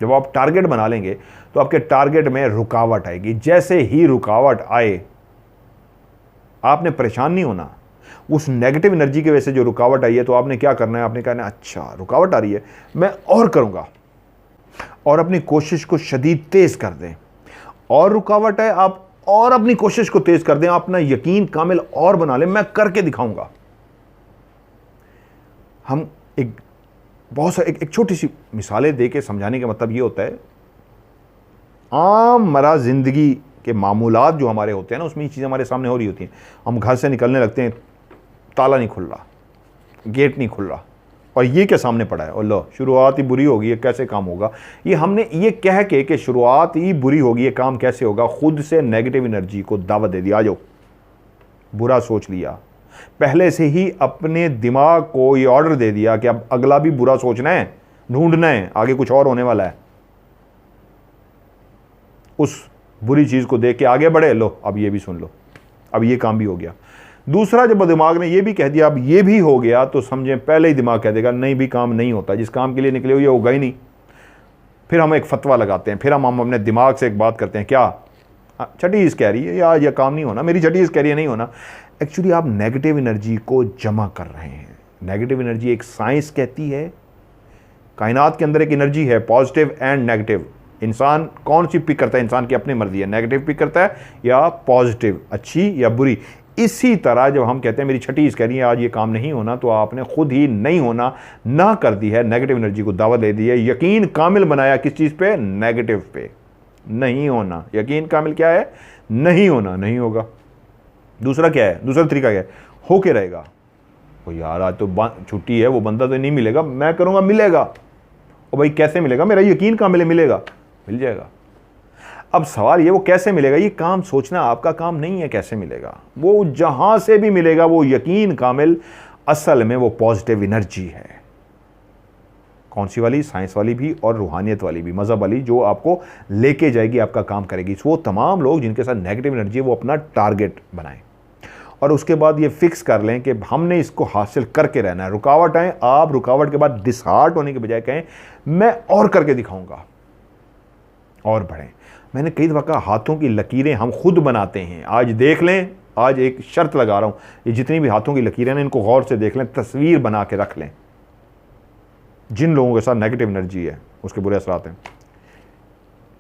जब आप टारगेट बना लेंगे तो आपके टारगेट में रुकावट आएगी। जैसे ही रुकावट आए, आपने परेशान नहीं होना। उस नेगेटिव एनर्जी की वजह से जो रुकावट आई है, तो आपने क्या करना है? आपने कहना है अच्छा रुकावट आ रही है, मैं और करूंगा, और अपनी कोशिश को शदीद तेज कर दें। और रुकावट है, आप और अपनी कोशिश को तेज कर दें, अपना यकीन कामिल और बना लें, मैं करके दिखाऊंगा। हम एक छोटी सी मिसालें दे के समझाने का मतलब ये होता है, आम मरा ज़िंदगी के मामूलात जो हमारे होते हैं ना, उसमें ये चीज़ें हमारे सामने हो रही होती हैं। हम घर से निकलने लगते हैं, ताला नहीं खुल रहा, गेट नहीं खुल रहा, और ये क्या सामने पड़ा है, और लो शुरुआत ही बुरी होगी, ये कैसे काम होगा। ये हमने ये कह के कि शुरुआत ही बुरी होगी, ये काम कैसे होगा, खुद से नेगेटिव एनर्जी को दावत दे दिया। आ जाओ, बुरा सोच लिया, पहले से ही अपने दिमाग को ये ऑर्डर दे दिया कि अब अगला भी बुरा सोचना है, ढूंढना है, आगे कुछ और होने वाला है। उस बुरी चीज़ को देख के आगे बढ़े, लो अब ये भी सुन लो, अब ये काम भी हो गया। दूसरा, जब दिमाग ने ये भी कह दिया अब ये भी हो गया, तो समझें पहले ही दिमाग कह देगा नहीं भी काम नहीं होता, जिस काम के लिए निकले हो ये होगा ही नहीं। फिर हम एक फतवा लगाते हैं, फिर हम अपने दिमाग से एक बात करते हैं, क्या छठी कह रही है या यह काम नहीं होना, मेरी छठी कह रही है नहीं होना। एक्चुअली आप नेगेटिव एनर्जी को जमा कर रहे हैं। नेगेटिव एनर्जी एक साइंस कहती है, कायनात के अंदर एक एनर्जी है पॉजिटिव एंड नेगेटिव। इंसान कौन सी पिक करता है, इंसान की अपनी मर्जी है, नेगेटिव पिक करता है या पॉजिटिव, अच्छी या बुरी। इसी तरह जब हम कहते हैं मेरी छठी कह रही है आज ये काम नहीं होना, तो आपने खुद ही नहीं होना ना कर दी है, नेगेटिव एनर्जी को दावत दे दी है, यकीन कामिल बनाया किस चीज़ पे, नेगेटिव पे। नहीं होना, यकीन कामिल क्या है, नहीं होना, नहीं होगा। दूसरा क्या है, दूसरा तरीका क्या है, होके रहेगा। वो यार आज तो छुट्टी है, वो बंदा तो नहीं मिलेगा, मैं करूँगा मिलेगा। और भाई कैसे मिलेगा, मेरा यकीन कामिल है मिलेगा, मिल जाएगा। अब सवाल ये वो कैसे मिलेगा, ये काम सोचना आपका काम नहीं है कैसे मिलेगा, वो जहां से भी मिलेगा वो यकीन कामिल असल में वो पॉजिटिव एनर्जी है। कौन सी वाली, साइंस वाली भी और रूहानियत वाली भी, मज़हब वाली, जो आपको लेके जाएगी, आपका काम करेगी। वो तमाम लोग जिनके साथ नेगेटिव एनर्जी है वो अपना टारगेट बनाएं और उसके बाद ये फिक्स कर लें कि हमने इसको हासिल करके रहना है। रुकावट आए, आप रुकावट के बाद डिसहार्ट होने के बजाय कहें मैं और करके दिखाऊंगा और बढ़ें। मैंने कई दफ़ा कहा हाथों की लकीरें हम खुद बनाते हैं। आज देख लें, आज एक शर्त लगा रहा हूँ, ये जितनी भी हाथों की लकीरें हैं इनको गौर से देख लें, तस्वीर बना के रख लें। जिन लोगों के साथ नेगेटिव एनर्जी है उसके बुरे असरात हैं,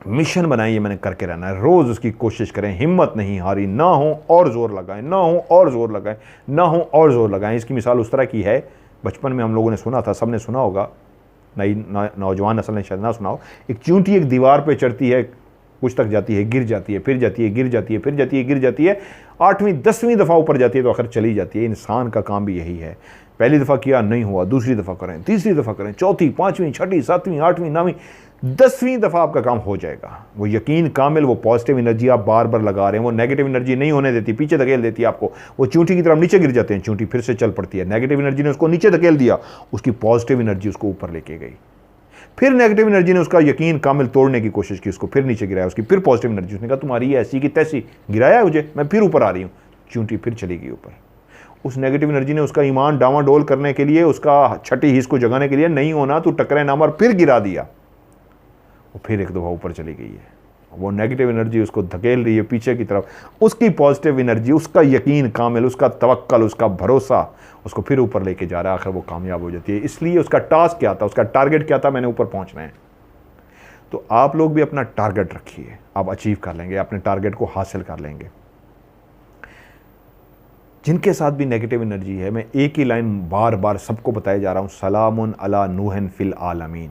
मिशन बनाइए मैंने करके रहना है, रोज़ उसकी कोशिश करें, हिम्मत नहीं हारी, ना हो और ज़ोर लगाएं, ना हो और ज़ोर लगाएं, ना हो और ज़ोर लगाएं। इसकी मिसाल उस तरह की है, बचपन में हम लोगों ने सुना था, सबने सुना होगा, नई नौजवान नस्ल ने शायद ना सुना हो। एक चींटी एक दीवार पे चढ़ती है, कुछ तक जाती है, गिर जाती है, फिर जाती है, गिर जाती है, फिर जाती है, गिर जाती है, 8वीं 10वीं दफ़ा ऊपर जाती है तो आखिर चली जाती है। इंसान का काम भी यही है, पहली दफ़ा किया नहीं हुआ, दूसरी दफ़ा करें, तीसरी दफ़ा करें, चौथी, 5वीं, 6ठी, 7वीं, 8वीं, 9वीं, 10वीं दफ़ा आपका काम हो जाएगा। वो यकीन कामिल, वो पॉजिटिव एनर्जी आप बार बार लगा रहे हैं, वो नेगेटिव एनर्जी नहीं होने देती, पीछे धकेल देती है आपको। वो चींटी की तरफ नीचे गिर जाते हैं, चींटी फिर से चल पड़ती है, नेगेटिव एनर्जी ने उसको नीचे धकेल दिया, उसकी पॉजिटिव एनर्जी उसको ऊपर लेके गई। फिर नेगेटिव एनर्जी ने उसका यकीन कामिल तोड़ने की कोशिश की, उसको फिर नीचे गिराया, उसकी फिर पॉजिटिव एनर्जी, उसने कहा तुम्हारी ऐसी की तैसी, गिराया है मुझे, मैं फिर ऊपर आ रही हूँ, चींटी फिर चली गई ऊपर। उस नेगेटिव एनर्जी ने उसका ईमान डावाडोल करने के लिए, उसका छठी हिस्स को जगाने के लिए, नहीं होना तो टकरे ना मार, फिर गिरा दिया, वो फिर एक दफ़ा ऊपर चली गई है। वो नेगेटिव एनर्जी उसको धकेल रही है पीछे की तरफ, उसकी पॉजिटिव एनर्जी, उसका यकीन कामिल, उसका तवक्कल, उसका भरोसा उसको फिर ऊपर लेके जा रहा है, आखिर वो कामयाब हो जाती है। इसलिए उसका टास्क क्या था, उसका टारगेट क्या था, मैंने ऊपर पहुंचना है। तो आप लोग भी अपना टारगेट रखिए, आप अचीव कर लेंगे, अपने टारगेट को हासिल कर लेंगे। जिनके साथ भी नेगेटिव एनर्जी है, मैं एक ही लाइन बार बार सबको बताए जा रहा हूँ, सलामुन अला नूहन फिल आलमीन,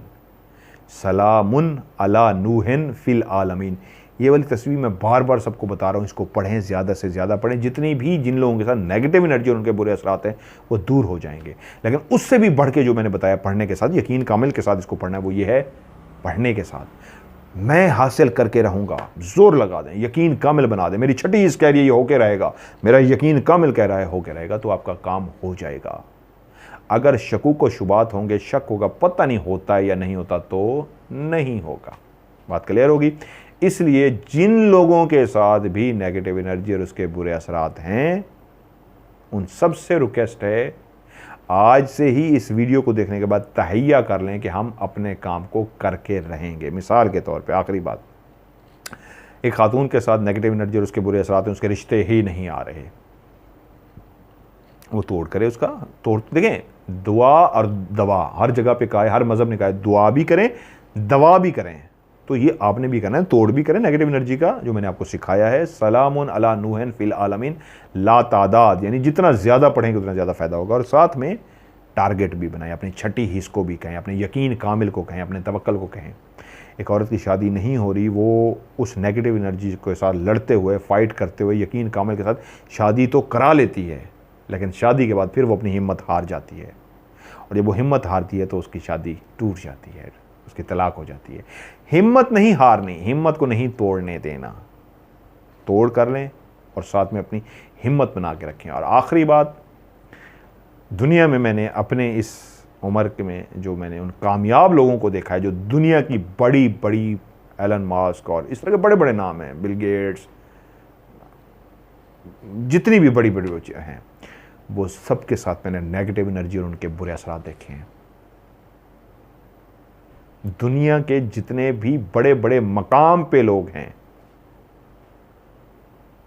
सलामुन अला नूहन फिल आलमीन। ये वाली तस्वीर मैं बार बार सबको बता रहा हूँ, इसको पढ़ें, ज़्यादा से ज़्यादा पढ़ें। जितनी भी जिन लोगों के साथ नेगेटिव एनर्जी और उनके बुरे असरात हैं वो दूर हो जाएंगे। लेकिन उससे भी बढ़ के जो मैंने बताया पढ़ने के साथ, यकीन कामिल के साथ इसको पढ़ना है, वो ये है पढ़ने के साथ मैं हासिल करके रहूँगा। जोर लगा दें, यकीन कामिल बना दें, मेरी छठी इस कह रही है ये होके रहेगा, मेरा यकीन कामिल कह रहा है होके रहेगा, तो आपका काम हो जाएगा। अगर शकूक व शुबात होंगे, शक होगा, पता नहीं होता है या नहीं होता, तो नहीं होगा। बात क्लियर होगी। इसलिए जिन लोगों के साथ भी नेगेटिव एनर्जी और उसके बुरे असरात हैं, उन सब से रिक्वेस्ट है आज से ही इस वीडियो को देखने के बाद तहैया कर लें कि हम अपने काम को करके रहेंगे। मिसाल के तौर पे आखिरी बात, एक खातून के साथ नेगेटिव एनर्जी और उसके बुरे असरात हैं, उसके रिश्ते ही नहीं आ रहे, वो तोड़ करे, उसका तोड़ देखें। दुआ और दवा हर जगह पे कहा है, हर मज़हब ने कहा है, दुआ भी करें दवा भी करें, तो ये आपने भी करना है, तोड़ भी करें नेगेटिव एनर्जी का, जो मैंने आपको सिखाया है। सलामुन अला नूहन फिल आलमीन, ला तादाद, यानी जितना ज़्यादा पढ़ेंगे उतना ज़्यादा फ़ायदा होगा। और साथ में टारगेट भी बनाएं, अपनी छठी हिस्स को भी कहें, अपने यकीन कामिल को कहें, अपने तवक्कल को कहें। एक औरत की शादी नहीं हो रही, वो उस नेगेटिव एनर्जी के साथ लड़ते हुए, फाइट करते हुए, यकीन कामिल के साथ शादी तो करा लेती है, लेकिन शादी के बाद फिर वो अपनी हिम्मत हार जाती है, और जब वो हिम्मत हारती है तो उसकी शादी टूट जाती है, उसकी तलाक हो जाती है। हिम्मत नहीं हारनी, हिम्मत को नहीं तोड़ने देना, तोड़ कर लें और साथ में अपनी हिम्मत बना के रखें। और आखिरी बात, दुनिया में मैंने अपने इस उम्र में जो मैंने उन कामयाब लोगों को देखा है, जो दुनिया की बड़ी बड़ी, एलन मास्क और इस तरह के बड़े बड़े नाम हैं, बिल गेट्स, जितनी भी बड़ी बड़ी वजह हैं, वो सबके साथ मैंने नेगेटिव एनर्जी और उनके बुरे असरात देखे हैं। दुनिया के जितने भी बड़े बड़े मकाम पे लोग हैं,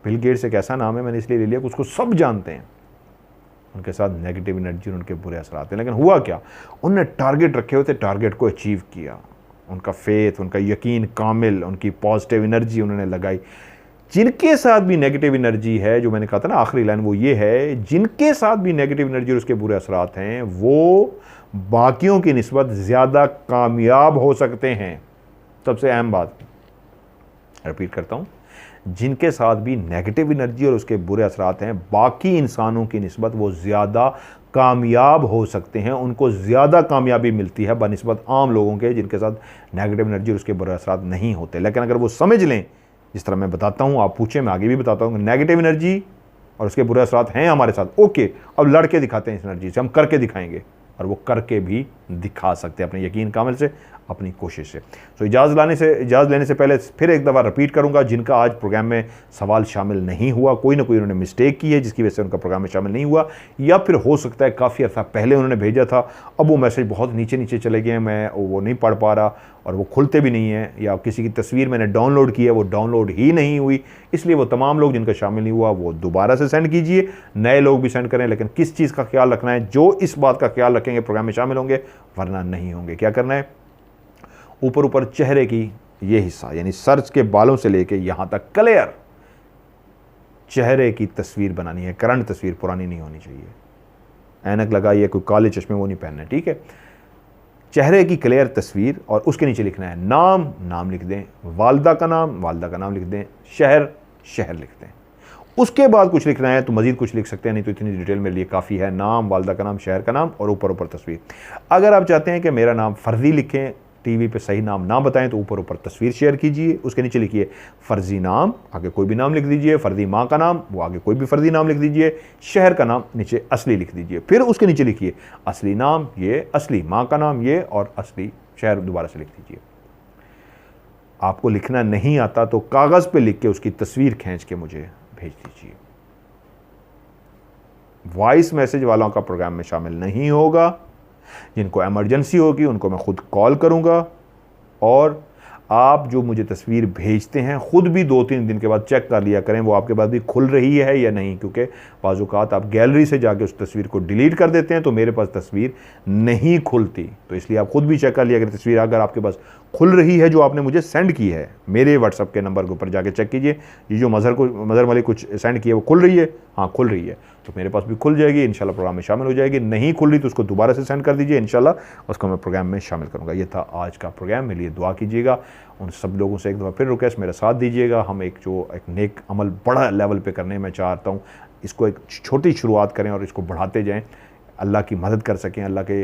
बिल गेट्स एक ऐसा नाम है, मैंने इसलिए ले लिया कि उसको सब जानते हैं, उनके साथ नेगेटिव एनर्जी और उनके बुरे असर आते हैं। लेकिन हुआ क्या, उनने टारगेट रखे हुए थे, टारगेट को अचीव किया, उनका फेथ, उनका यकीन कामिल, उनकी पॉजिटिव एनर्जी उन्होंने लगाई। जिनके साथ भी नेगेटिव एनर्जी है, जो मैंने कहा था ना आखिरी लाइन, वो ये है, जिनके साथ भी नेगेटिव एनर्जी और उसके बुरे असरात हैं, वो बाकियों की निस्बत ज़्यादा कामयाब हो सकते हैं। सबसे अहम बात, रिपीट करता हूँ, जिनके साथ भी नेगेटिव एनर्जी और उसके बुरे असरात हैं, बाकी इंसानों की निस्बत वो ज़्यादा कामयाब हो सकते हैं, उनको ज़्यादा कामयाबी मिलती है बनिस्बत आम लोगों के जिनके साथ नेगेटिव एनर्जी और उसके बुरे असरात नहीं होते। लेकिन अगर वो समझ लें, जिस तरह मैं बताता हूँ, आप पूछें, मैं आगे भी बताता हूँ, नेगेटिव एनर्जी और उसके बुरे असरात हैं हमारे साथ, ओके, अब लड़के दिखाते हैं इस एनर्जी से, हम करके दिखाएंगे, और वो करके भी दिखा सकते हैं अपने यकीन कामिल से, अपनी कोशिश से। तो इजाज़त लेने से पहले फिर एक दफ़ा रिपीट करूंगा, जिनका आज प्रोग्राम में सवाल शामिल नहीं हुआ, कोई ना कोई उन्होंने मिस्टेक की है जिसकी वजह से उनका प्रोग्राम में शामिल नहीं हुआ, या फिर हो सकता है काफ़ी अर्सा पहले उन्होंने भेजा था, अब वो मैसेज बहुत नीचे नीचे चले गए हैं, मैं वो नहीं पढ़ पा रहा और वो खुलते भी नहीं हैं, या किसी की तस्वीर मैंने डाउनलोड की है वो डाउनलोड ही नहीं हुई। इसलिए वो तमाम लोग जिनका शामिल नहीं हुआ वो दोबारा से सेंड कीजिए, नए लोग भी सेंड करें, लेकिन किस चीज़ का ख्याल रखना है, जो इस बात का ख्याल रखेंगे प्रोग्राम में शामिल होंगे, वरना नहीं होंगे। क्या करना है, ऊपर ऊपर चेहरे की ये हिस्सा, यानी सर के बालों से लेके यहां तक क्लियर चेहरे की तस्वीर बनानी है, करंट तस्वीर, पुरानी नहीं होनी चाहिए। ऐनक लगाइए, कोई काले चश्मे वो नहीं पहनने, ठीक है। चेहरे की क्लियर तस्वीर, और उसके नीचे लिखना है नाम लिख दें, वालदा का नाम लिख दें, शहर लिख दें। उसके बाद कुछ लिखना है तो मजीद कुछ लिख सकते हैं, नहीं तो इतनी डिटेल मेरे लिए काफ़ी है। नाम, वालदा का नाम, शहर का नाम और ऊपर तस्वीर। अगर आप चाहते हैं कि मेरा नाम फर्जी लिखें, टीवी पे सही नाम ना बताएं, तो ऊपर तस्वीर शेयर कीजिए, उसके नीचे लिखिए फर्जी नाम, आगे कोई भी नाम लिख दीजिए, फर्जी माँ का नाम, वो आगे कोई भी फर्जी नाम लिख दीजिए, शहर का नाम नीचे असली लिख दीजिए, फिर उसके नीचे लिखिए असली नाम ये, असली माँ का नाम ये, और असली शहर दोबारा से लिख दीजिए। आपको लिखना नहीं आता तो कागज़ पे लिख के उसकी तस्वीर खींच के मुझे भेज दीजिए। वॉइस मैसेज वालों का प्रोग्राम में शामिल नहीं होगा, जिनको इमरजेंसी होगी उनको मैं खुद कॉल करूंगा, और आप जो मुझे तस्वीर भेजते हैं खुद भी 2-3 दिन के बाद चेक कर लिया करें वो आपके पास भी खुल रही है या नहीं, क्योंकि बाज़-औक़ात आप गैलरी से जाके उस तस्वीर को डिलीट कर देते हैं तो मेरे पास तस्वीर नहीं खुलती। तो इसलिए आप खुद भी चेक कर लिया करें तस्वीर अगर आपके पास खुल रही है, जो आपने मुझे सेंड की है मेरे व्हाट्सअप के नंबर के ऊपर जाके चेक कीजिए, ये जो मज़हर मलिक कुछ सेंड किया वो खुल रही है, हाँ खुल रही है, तो मेरे पास भी खुल जाएगी, इंशाल्लाह प्रोग्राम में शामिल हो जाएगी। नहीं खुल रही तो उसको दोबारा से सेंड कर दीजिए, इंशाल्लाह उसको मैं प्रोग्राम में शामिल करूँगा। ये था आज का प्रोग्राम, मेरे लिए दुआ कीजिएगा। उन सब लोगों से एक दफ़ा फिर रिक्वेस्ट, मेरा साथ दीजिएगा। हम एक नेक अमल बड़ा लेवल पे करने मैं चाहता हूँ, इसको एक छोटी शुरुआत करें और इसको बढ़ाते जाएँ, अल्लाह की मदद कर सकें। अल्लाह के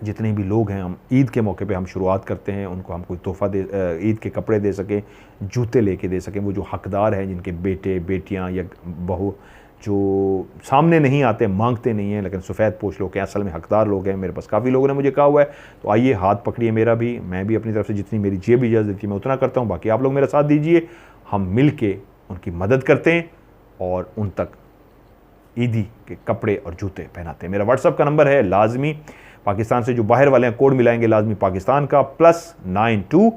जितने भी लोग हैं, हम ईद के मौके पे हम शुरुआत करते हैं, उनको हम कोई तोहफ़ा दे, ईद के कपड़े दे सकें, जूते लेके दे सकें। वो जो हकदार हैं, जिनके बेटे बेटियां या बहू जो सामने नहीं आते, मांगते नहीं हैं, लेकिन सफ़ेद पोश लोग हैं, असल में हकदार लोग हैं। मेरे पास काफ़ी लोगों ने मुझे कहा हुआ है, तो आइए हाथ पकड़िए मेरा भी, मैं भी अपनी तरफ से जितनी मेरी जेब इजाज़त देती है मैं उतना करता हूँ। बाकी आप लोग मेरा साथ दीजिए, हम मिल के उनकी मदद करते हैं और उन तक ईदी के कपड़े और जूते पहनाते हैं। मेरा व्हाट्सअप का नंबर है लाजमी, पाकिस्तान से जो बाहर वाले हैं कोड मिलाएंगे लाजमी पाकिस्तान का, +92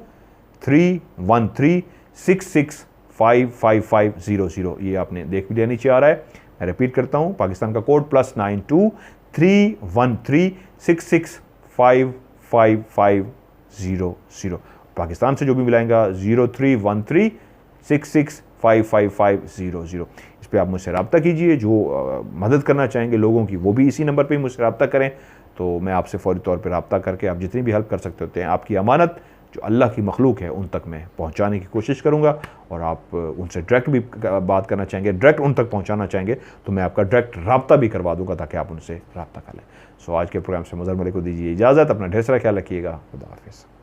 313 665500। ये आपने देख भी लिया, नीचे आ रहा है, मैं रिपीट करता हूँ, पाकिस्तान का कोड +92 313 665500। पाकिस्तान से जो भी मिलाएंगा 0313 665500। इस पर आप मुझसे रब्ता कीजिए। जो मदद करना चाहेंगे लोगों की वो भी इसी नंबर पे मुझसे रब्ता करें, तो मैं आपसे फ़ौरी तौर पे रब्ता करके आप जितनी भी हेल्प कर सकते होते हैं, आपकी अमानत जो अल्लाह की मखलूक है उन तक मैं पहुंचाने की कोशिश करूंगा। और आप उनसे डायरेक्ट भी बात करना चाहेंगे, डायरेक्ट उन तक पहुंचाना चाहेंगे, तो मैं आपका डायरेक्ट रब्ता भी करवा दूंगा ताकि आप उनसे रब्ता कर लें। सो आज के प्रोग्राम से मज़हर मलिक को दीजिए इजाज़त। अपना ढेर सारा ख्याल रखिएगा। खुदा हाफिज़।